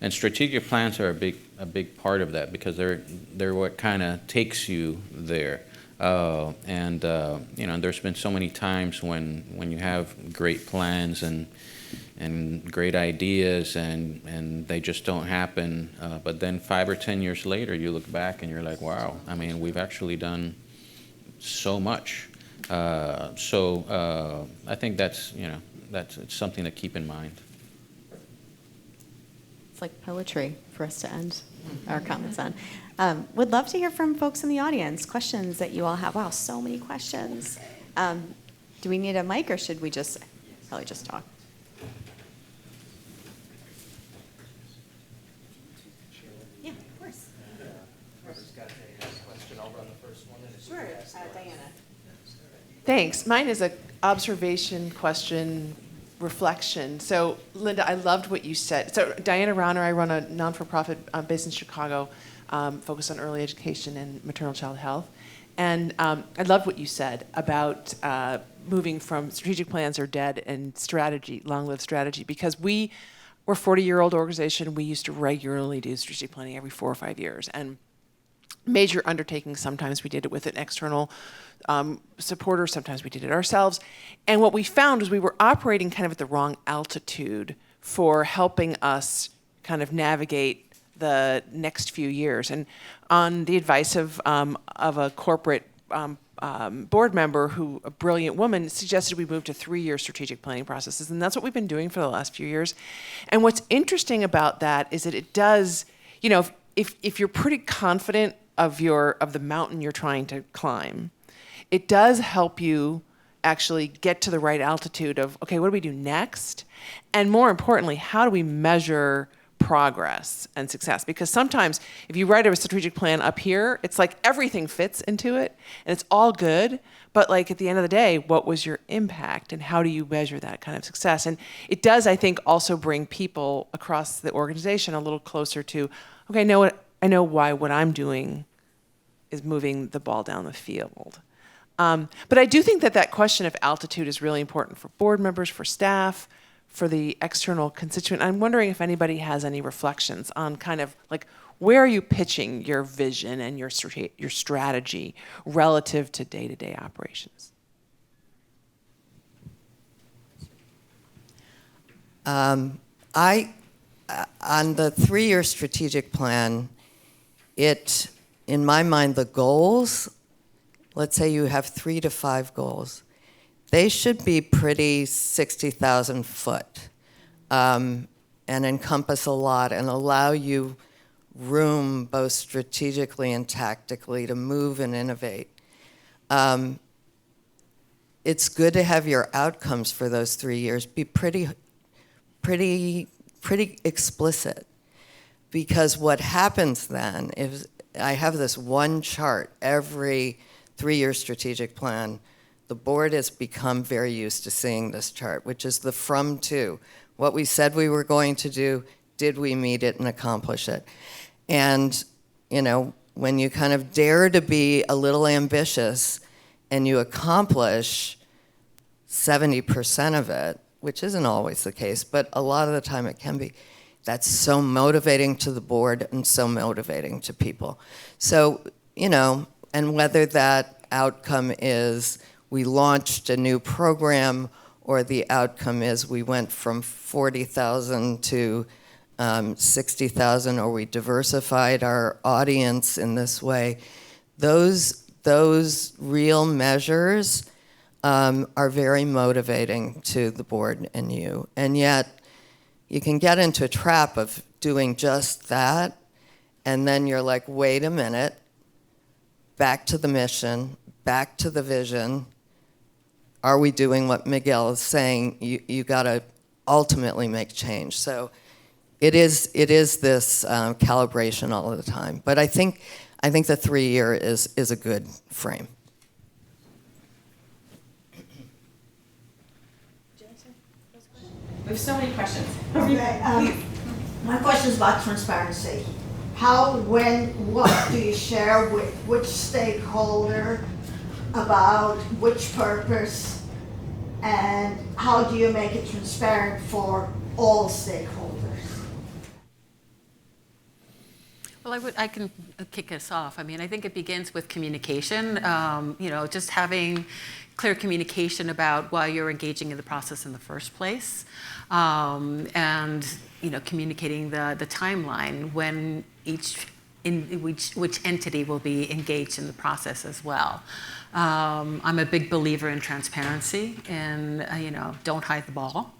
and strategic plans are a big part of that, because they're what kind of takes you there. There's been so many times when you have great plans and great ideas and they just don't happen. But then 5 or 10 years later, you look back and you're like, wow, I mean, we've actually done so much. I think it's something to keep in mind. It's like poetry for us to end our comments on. Would love to hear from folks in the audience, questions that you all have. Wow, so many questions. Do we need a mic, or should we probably just talk? Yeah, of course. Whoever's got a question, I'll run the first one. Sure, Diana. Thanks. Mine is an observation, question, reflection. So, Linda, I loved what you said. So, Diana Rauner, I run a non-for-profit based in Chicago, focused on early education and maternal child health. And I loved what you said about moving from strategic plans are dead and strategy, long-lived strategy, because we're a 40-year-old organization. We used to regularly do strategic planning every 4 or 5 years. And major undertakings, sometimes we did it with an external supporter, sometimes we did it ourselves. And what we found was we were operating kind of at the wrong altitude for helping us kind of navigate the next few years. And on the advice of a corporate board member, a brilliant woman, suggested we move to 3-year strategic planning processes. And that's what we've been doing for the last few years. And what's interesting about that is that it does, if you're pretty confident of the mountain you're trying to climb, it does help you actually get to the right altitude of, okay, what do we do next? And more importantly, how do we measure progress and success. Because sometimes if you write a strategic plan up here, it's like everything fits into it and it's all good. But like at the end of the day, what was your impact and how do you measure that kind of success? And it does, I think, also bring people across the organization a little closer to, okay, I know why what I'm doing is moving the ball down the field. But I do think that question of altitude is really important for board members, for staff, for the external constituent. I'm wondering if anybody has any reflections on kind of like, where are you pitching your vision and your strategy relative to day-to-day operations? On the 3-year strategic plan, in my mind, the goals, let's say you have 3 to 5 goals, they should be pretty 60,000 foot and encompass a lot and allow you room both strategically and tactically to move and innovate. It's good to have your outcomes for those 3 years be pretty explicit, because what happens then is I have this one chart every 3-year strategic plan. The board has become very used to seeing this chart, which is the from to. What we said we were going to do, did we meet it and accomplish it? And, you know, when you kind of dare to be a little ambitious and you accomplish 70% of it, which isn't always the case, but a lot of the time it can be, that's so motivating to the board and so motivating to people. So, you know, and whether that outcome is we launched a new program or the outcome is we went from 40,000 to 60,000 or we diversified our audience in this way, those real measures are very motivating to the board and you. And yet, you can get into a trap of doing just that, and then you're like, wait a minute, back to the mission, back to the vision. Are we doing what Miguel is saying? You got to ultimately make change. So it is this calibration all of the time. But I think the 3-year is a good frame. We have so many questions. Okay, my question is about transparency. How, when, what do you share with which stakeholder about which purpose, and how do you make it transparent for all stakeholders? Well, I can kick us off. I mean, I think it begins with communication. Just having clear communication about why you're engaging in the process in the first place, and communicating the timeline when which entity will be engaged in the process as well. I'm a big believer in transparency, and don't hide the ball.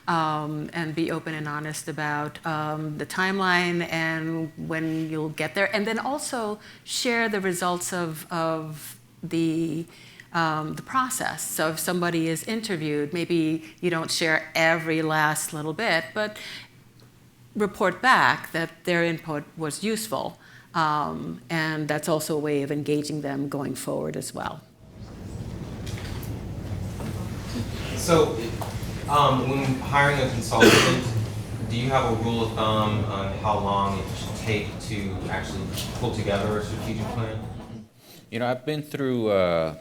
And be open and honest about the timeline and when you'll get there, and then also share the results of the process. So if somebody is interviewed, maybe you don't share every last little bit, but report back that their input was useful, and that's also a way of engaging them going forward as well. So, when hiring a consultant, do you have a rule of thumb on how long it should take to actually pull together a strategic plan? I've been through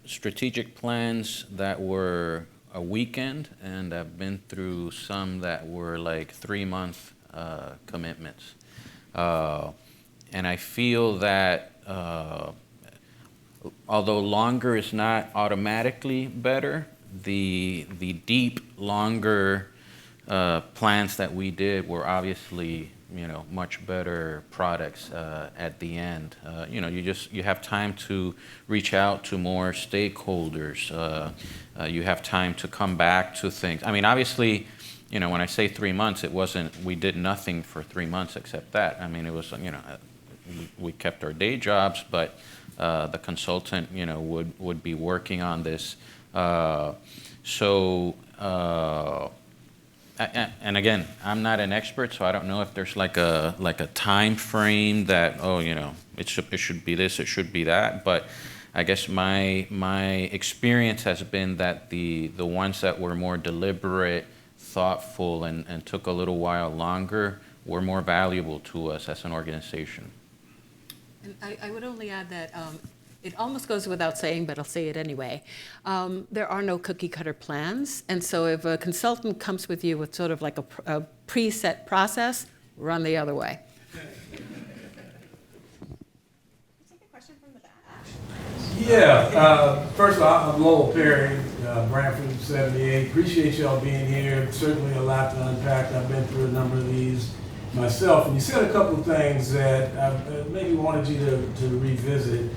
strategic plans that were a weekend, and I've been through some that were like 3-month commitments. And I feel that although longer is not automatically better, the deep, longer plans that we did were obviously, much better products at the end. You have time to reach out to more stakeholders. You have time to come back to things. I mean, obviously, when I say 3 months, it wasn't, we did nothing for 3 months except that. I mean, it was, we kept our day jobs, but the consultant, would be working on this. And again, I'm not an expert, so I don't know if there's like a time frame that, oh, you know, it should be this, it should be that. But I guess my experience has been that the ones that were more deliberate, thoughtful, and took a little while longer were more valuable to us as an organization. And I would only add that it almost goes without saying, but I'll say it anyway. There are no cookie cutter plans. And so if a consultant comes with you with sort of like a preset process, run the other way. Yeah, first of all, I'm Lowell Perry, Branford 78. Appreciate y'all being here. Certainly a lot to unpack. I've been through a number of these myself. And you said a couple of things that I maybe wanted you to revisit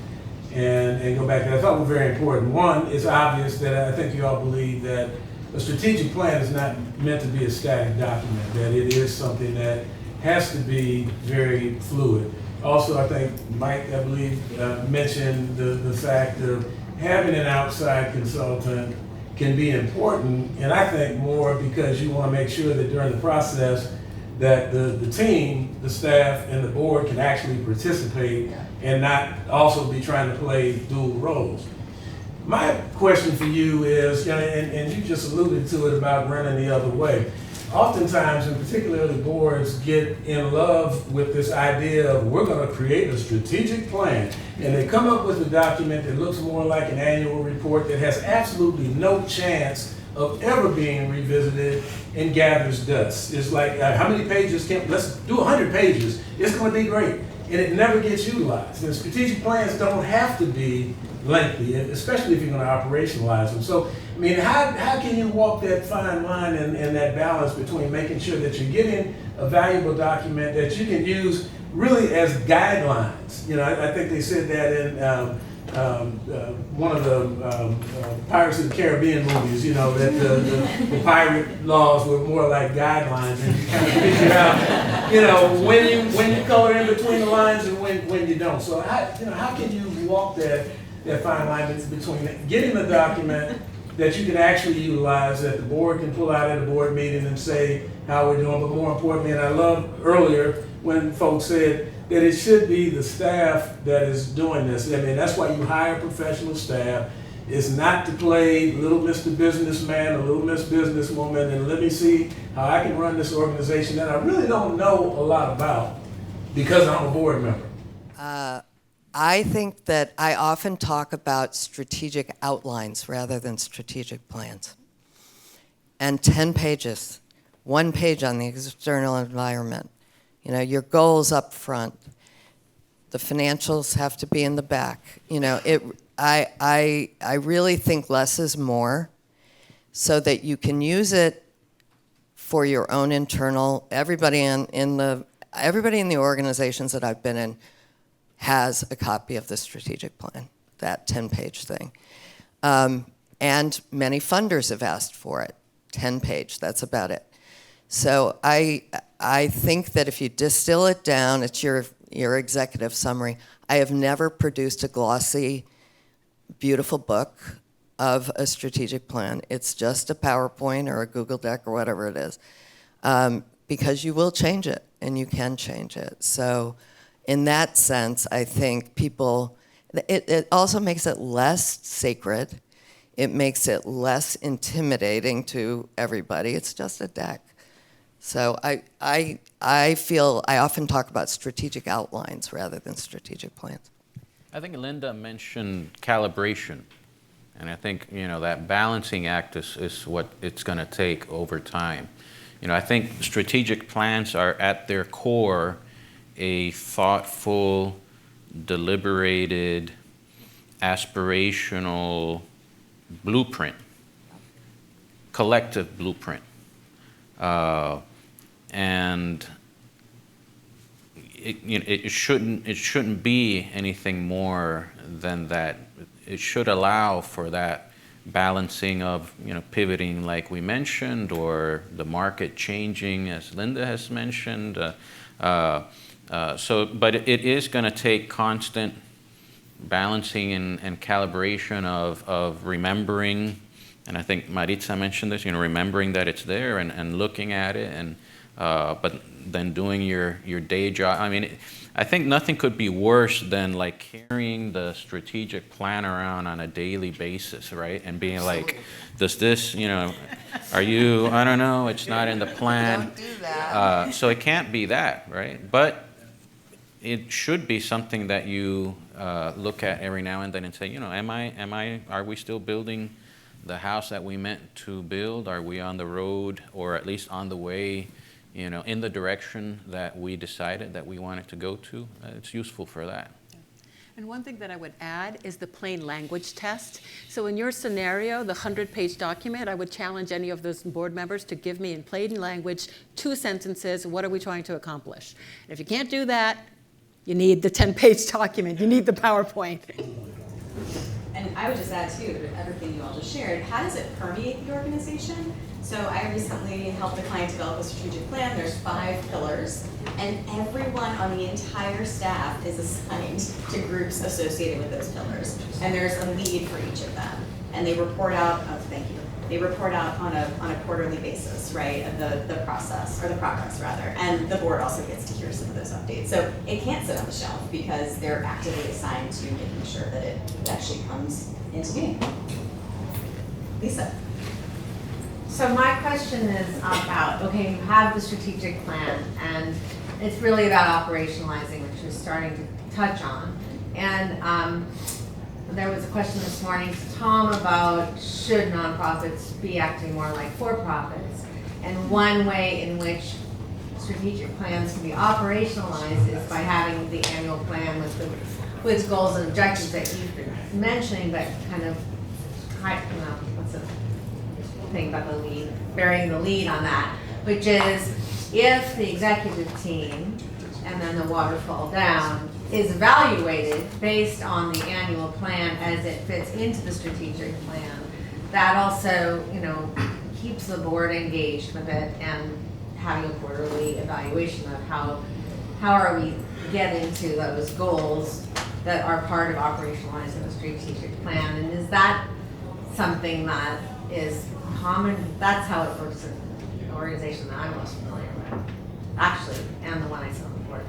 and go back to. I thought were very important. One, it's obvious that I think you all believe that a strategic plan is not meant to be a static document, that it is something that has to be very fluid. Also, I think Mike, I believe, mentioned the fact of having an outside consultant can be important, and I think more because you want to make sure that during the process that the team, the staff, and the board can actually participate and not also be trying to play dual roles. My question for you is, and you just alluded to it about running the other way. Oftentimes, and particularly boards, get in love with this idea of we're going to create a strategic plan, and they come up with a document that looks more like an annual report that has absolutely no chance of ever being revisited and gathers dust. It's like, how many pages let's do 100 pages. It's going to be great. And it never gets utilized. And strategic plans don't have to be lengthy, especially if you're going to operationalize them. So, I mean, how can you walk that fine line and that balance between making sure that you're getting a valuable document that you can use really as guidelines? You know, I think they said that in one of the Pirates of the Caribbean movies, you know, that the pirate laws were more like guidelines, and you kind of figure out, you know, when you color in between the lines and when you don't. So how can you walk that fine line between getting the document that you can actually utilize, that the board can pull out at a board meeting and say how we're doing, but more importantly, and I love earlier when folks said that it should be the staff that is doing this. I mean, that's why you hire professional staff. It's not to play little Mr. Businessman or little Miss Businesswoman and let me see how I can run this organization that I really don't know a lot about because I'm a board member. I think that I often talk about strategic outlines rather than strategic plans. And 10 pages, 1 page on the external environment. You know, your goals up front. The financials have to be in the back. You know, I really think less is more so that you can use it for your own internal, everybody in the organizations that I've been in has a copy of the strategic plan, that 10-page thing. And many funders have asked for it, 10-page, that's about it. So I think that if you distill it down, it's your executive summary. I have never produced a glossy, beautiful book of a strategic plan. It's just a PowerPoint or a Google Doc or whatever it is, because you will change it, and you can change it. So in that sense, I think it also makes it less sacred. It makes it less intimidating to everybody. It's just a deck. So I feel I often talk about strategic outlines rather than strategic plans. I think Linda mentioned calibration. And I think, you know, that balancing act is what it's going to take over time. You know, I think strategic plans are at their core a thoughtful, deliberated, aspirational blueprint, collective blueprint. And it shouldn't be anything more than that. It should allow for that balancing of, you know, pivoting like we mentioned, or the market changing as Linda has mentioned. But it is going to take constant balancing and calibration of remembering and I think Maritza mentioned this, remembering that it's there and looking at it, and but then doing your day job. I mean, I think nothing could be worse than like carrying the strategic plan around on a daily basis, right? And being like, does this, are you, I don't know, it's not in the plan. Don't do that. So it can't be that, right? But it should be something that you look at every now and then and say, are we still building the house that we meant to build? Are we on the road, or at least on the way, in the direction that we decided that we wanted to go to? It's useful for that. And one thing that I would add is the plain language test. So in your scenario, the 100-page document, I would challenge any of those board members to give me in plain language 2 sentences, what are we trying to accomplish? And if you can't do that, you need the 10-page document, you need the PowerPoint. And I would just add too, to everything you all just shared, how does it permeate the organization? So I recently helped a client develop a strategic plan. There's 5 pillars, and everyone on the entire staff is assigned to groups associated with those pillars. And there's a lead for each of them. And they report out, thank you. They report out on a quarterly basis, right, of the process, or the progress rather. And the board also gets to hear some of those updates. So it can't sit on the shelf because they're actively assigned to making sure that it actually comes into being. Lisa. So my question is about, okay, you have the strategic plan, and it's really about operationalizing, which we're starting to touch on. And there was a question this morning to Tom about should nonprofits be acting more like for-profits. And one way in which strategic plans can be operationalized is by having the annual plan with goals and objectives that you've been mentioning, but kind of, what's the thing about the lead, burying the lead on that, which is if the executive team and then the waterfall down is evaluated based on the annual plan as it fits into the strategic plan, that also, keeps the board engaged with it and having a quarterly evaluation of how are we getting to those goals that are part of operationalizing the strategic plan. And is that something that is common? That's how it works in the organization that I'm most familiar with, actually, and the one I saw on the board.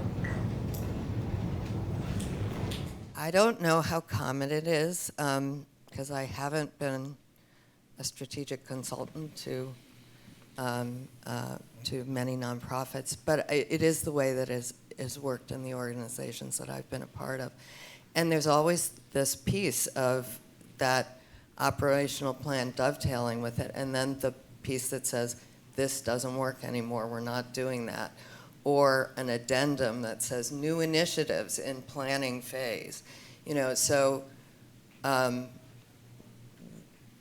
I don't know how common it is, because I haven't been a strategic consultant to many nonprofits, but it is the way that is worked in the organizations that I've been a part of. And there's always this piece of that operational plan dovetailing with it, and then the piece that says, this doesn't work anymore, we're not doing that. Or an addendum that says new initiatives in planning phase. So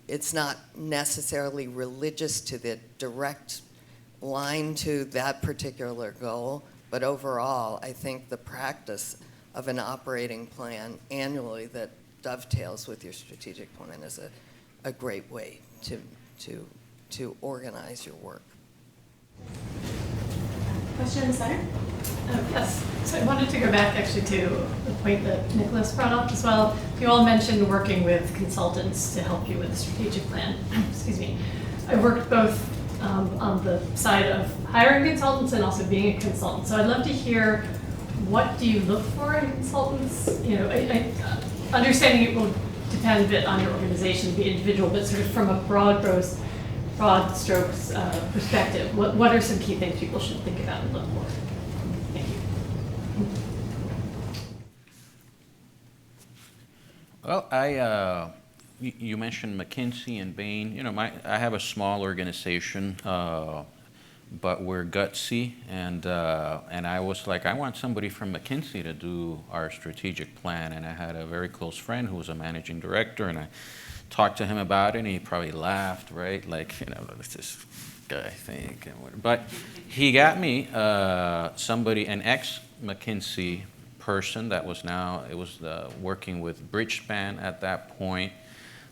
it's not necessarily religious to the direct line to that particular goal, but overall, I think the practice of an operating plan annually that dovetails with your strategic plan is a great way to organize your work. Question in the center? Yes, so I wanted to go back actually to the point that Nicholas brought up as well. You all mentioned working with consultants to help you with the strategic plan. Excuse me. I worked both on the side of hiring consultants and also being a consultant. So I'd love to hear, what do you look for in consultants? I understanding it will depend a bit on your organization, the individual, but sort of from a broad strokes perspective, what are some key things people should think about and look for? Thank you. Well, you mentioned McKinsey and Bain. I have a small organization, but we're gutsy, and I was like, I want somebody from McKinsey to do our strategic plan, and I had a very close friend who was a managing director, and I talked to him about it, and he probably laughed, right? Like, what's this guy think? But he got me an ex-McKinsey person that was working with Bridgespan at that point.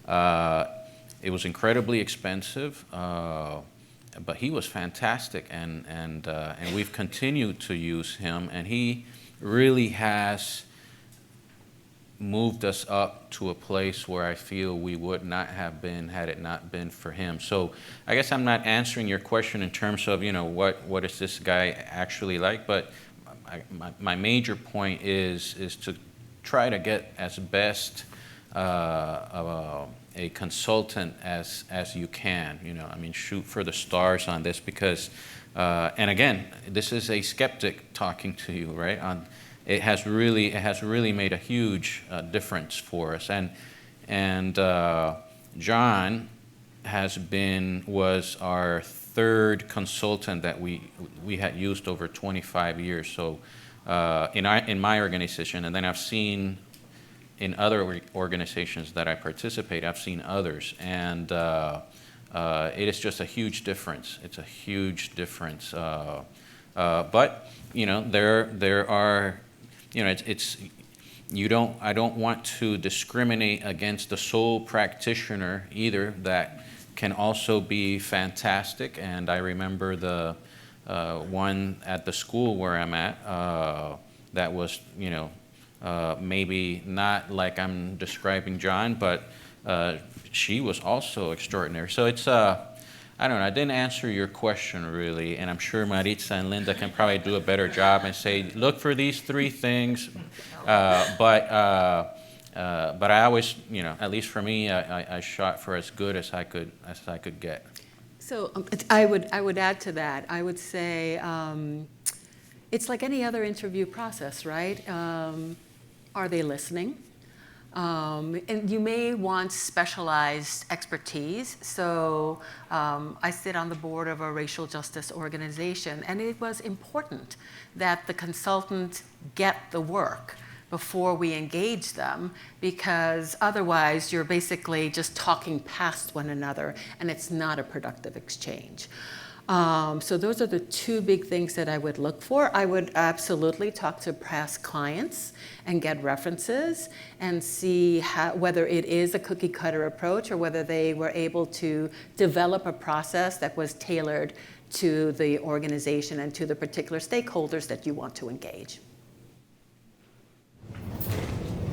It was incredibly expensive, but he was fantastic, and we've continued to use him, and he really has moved us up to a place where I feel we would not have been had it not been for him. So I guess I'm not answering your question in terms of, what is this guy actually like, but my major point is to try to get as best of a consultant as you can. Shoot for the stars on this because, and again, this is a skeptic talking to you, right? It has really made a huge difference for us, and John was our third consultant that we had used over 25 years. So in my organization, and then I've seen in other organizations that I participate, I've seen others, and it is just a huge difference. It's a huge difference. But there are. I don't want to discriminate against the sole practitioner either. That can also be fantastic. And I remember the one at the school where I'm at that was, maybe not like I'm describing John, but she was also extraordinary. So it's I don't know. I didn't answer your question really, and I'm sure Maritza and Linda can probably do a better job and say, look for these 3 things. But I always, at least for me, I shot for as good as I could get. So I would add to that. I would say it's like any other interview process, right? Are they listening? And you may want specialized expertise. So I sit on the board of a racial justice organization, and it was important that the consultant get the work before we engage them, because otherwise you're basically just talking past one another, and it's not a productive exchange. So those are the 2 big things that I would look for. I would absolutely talk to past clients and get references and see whether it is a cookie cutter approach or whether they were able to develop a process that was tailored to the organization and to the particular stakeholders that you want to engage.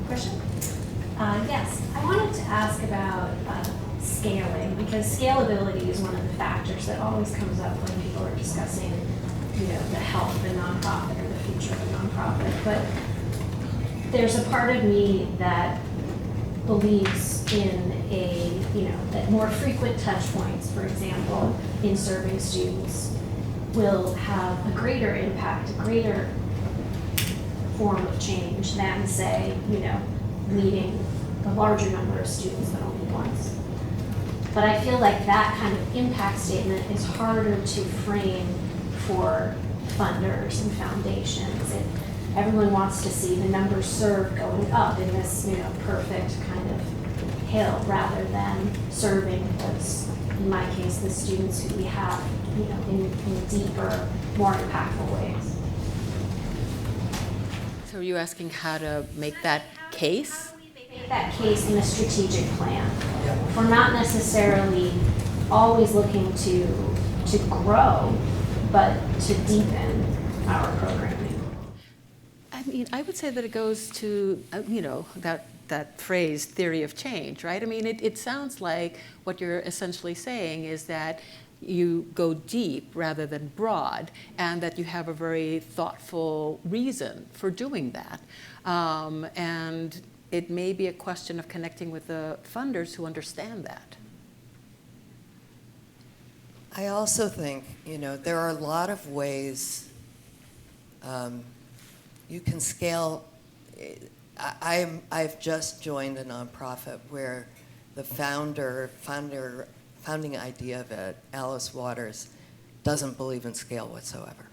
Question? Yes, I wanted to ask about scaling, because scalability is one of the factors that always comes up when people are discussing, the health of a nonprofit or the future of a nonprofit. But there's a part of me that believes in that more frequent touch points, for example, in serving students, will have a greater impact, a greater form of change than, say, leading a larger number of students but only once. But I feel like that kind of impact statement is harder to frame for funders and foundations. Everyone wants to see the numbers served going up in this, perfect kind of hill, rather than serving those, in my case, the students who we have, in deeper, more impactful ways. So are you asking how to make that case? Make that case in a strategic plan. We're not necessarily always looking to grow, but to deepen our programming. I would say that it goes to, that phrase, theory of change, right? It sounds like what you're essentially saying is that you go deep rather than broad, and that you have a very thoughtful reason for doing that. And it may be a question of connecting with the funders who understand that. I also think, there are a lot of ways you can scale. I've just joined a nonprofit where the founding idea of it, Alice Waters, doesn't believe in scale whatsoever.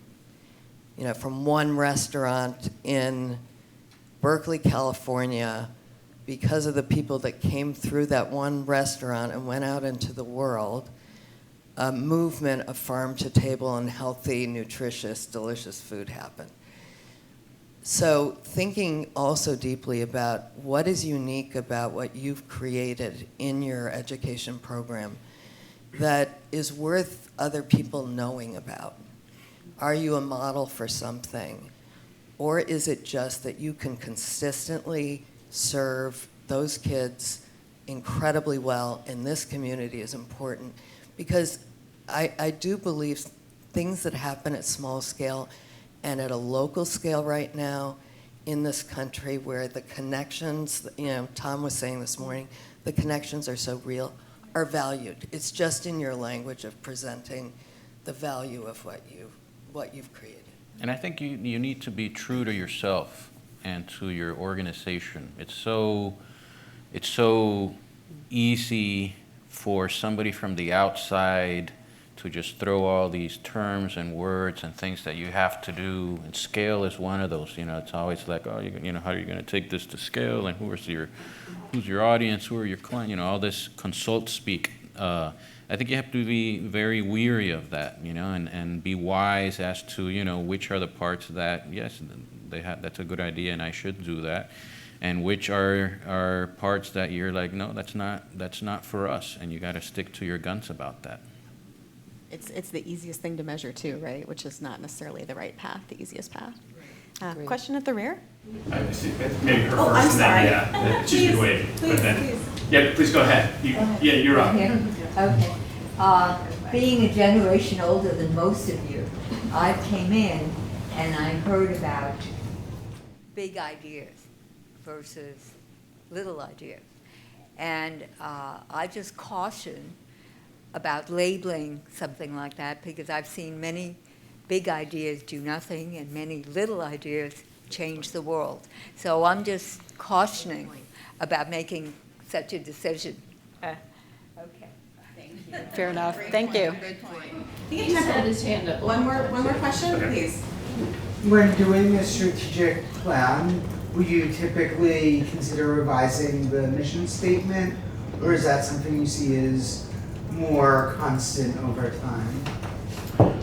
From one restaurant in Berkeley, California, because of the people that came through that one restaurant and went out into the world, a movement of farm to table and healthy, nutritious, delicious food happened. So thinking also deeply about what is unique about what you've created in your education program that is worth other people knowing about. Are you a model for something? Or is it just that you can consistently serve those kids incredibly well in this community is important, because I do believe things that happen at small scale and at a local scale right now in this country, where the connections, Tom was saying this morning, the connections are so real, are valued. It's just in your language of presenting the value of what you've created. And I think you need to be true to yourself and to your organization. It's so easy for somebody from the outside to just throw all these terms and words and things that you have to do. And scale is one of those. It's always like, oh, how are you going to take this to scale? And who's your audience? Who are your clients? All this consult speak. I think you have to be very weary of that, and be wise as to, which are the parts that, yes, that's a good idea and I should do that, and which are parts that you're like, no, that's not for us, and you got to stick to your guns about that. It's the easiest thing to measure too, right? Which is not necessarily the right path, the easiest path. Question at the rear? I see. Maybe her Oh, first, I'm and sorry. then she's been waiting. Please. Yeah, please go ahead. Yeah, you're up. Okay. Being a generation older than most of you, I came in and I heard about big ideas versus little ideas. And I just caution about labeling something like that, because I've seen many big ideas do nothing and many little ideas change the world. So I'm just cautioning about making such a decision. Okay. Fair enough. Thank you. Good point. He had his hand up. One more question, please. When doing a strategic plan, would you typically consider revising the mission statement, or is that something you see as more constant over time?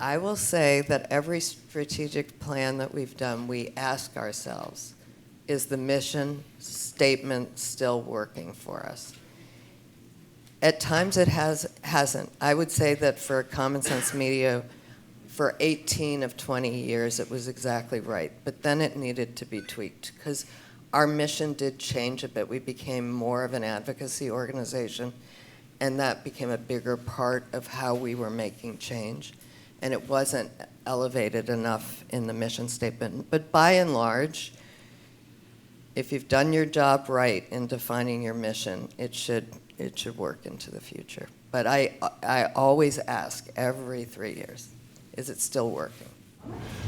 I will say that every strategic plan that we've done, we ask ourselves, is the mission statement still working for us? At times it hasn't. I would say that for Common Sense Media, for 18 of 20 years, it was exactly right. But then it needed to be tweaked, because our mission did change a bit. We became more of an advocacy organization, and that became a bigger part of how we were making change. And it wasn't elevated enough in the mission statement. But by and large, if you've done your job right in defining your mission, it should work into the future. But I always ask every 3 years, is it still working?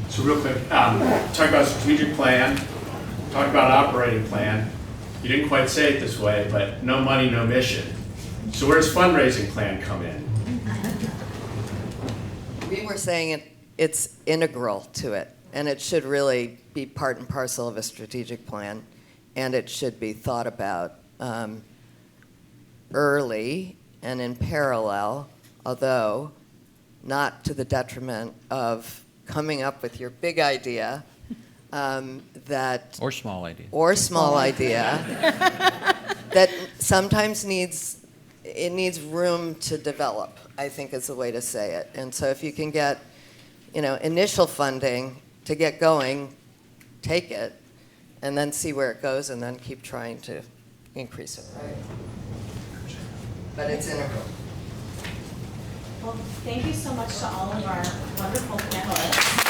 So real quick, talk about strategic plan, talk about operating plan. You didn't quite say it this way, but no money, no mission. So where does fundraising plan come in? We were saying it's integral to it, and it should really be part and parcel of a strategic plan, and it should be thought about early and in parallel, although not to the detriment of coming up with your big idea Or small idea. That sometimes needs room to develop, I think is the way to say it. And so if you can get, initial funding to get going, take it, and then see where it goes, and then keep trying to increase it, right? But it's integral. Well, thank you so much to all of our wonderful panelists.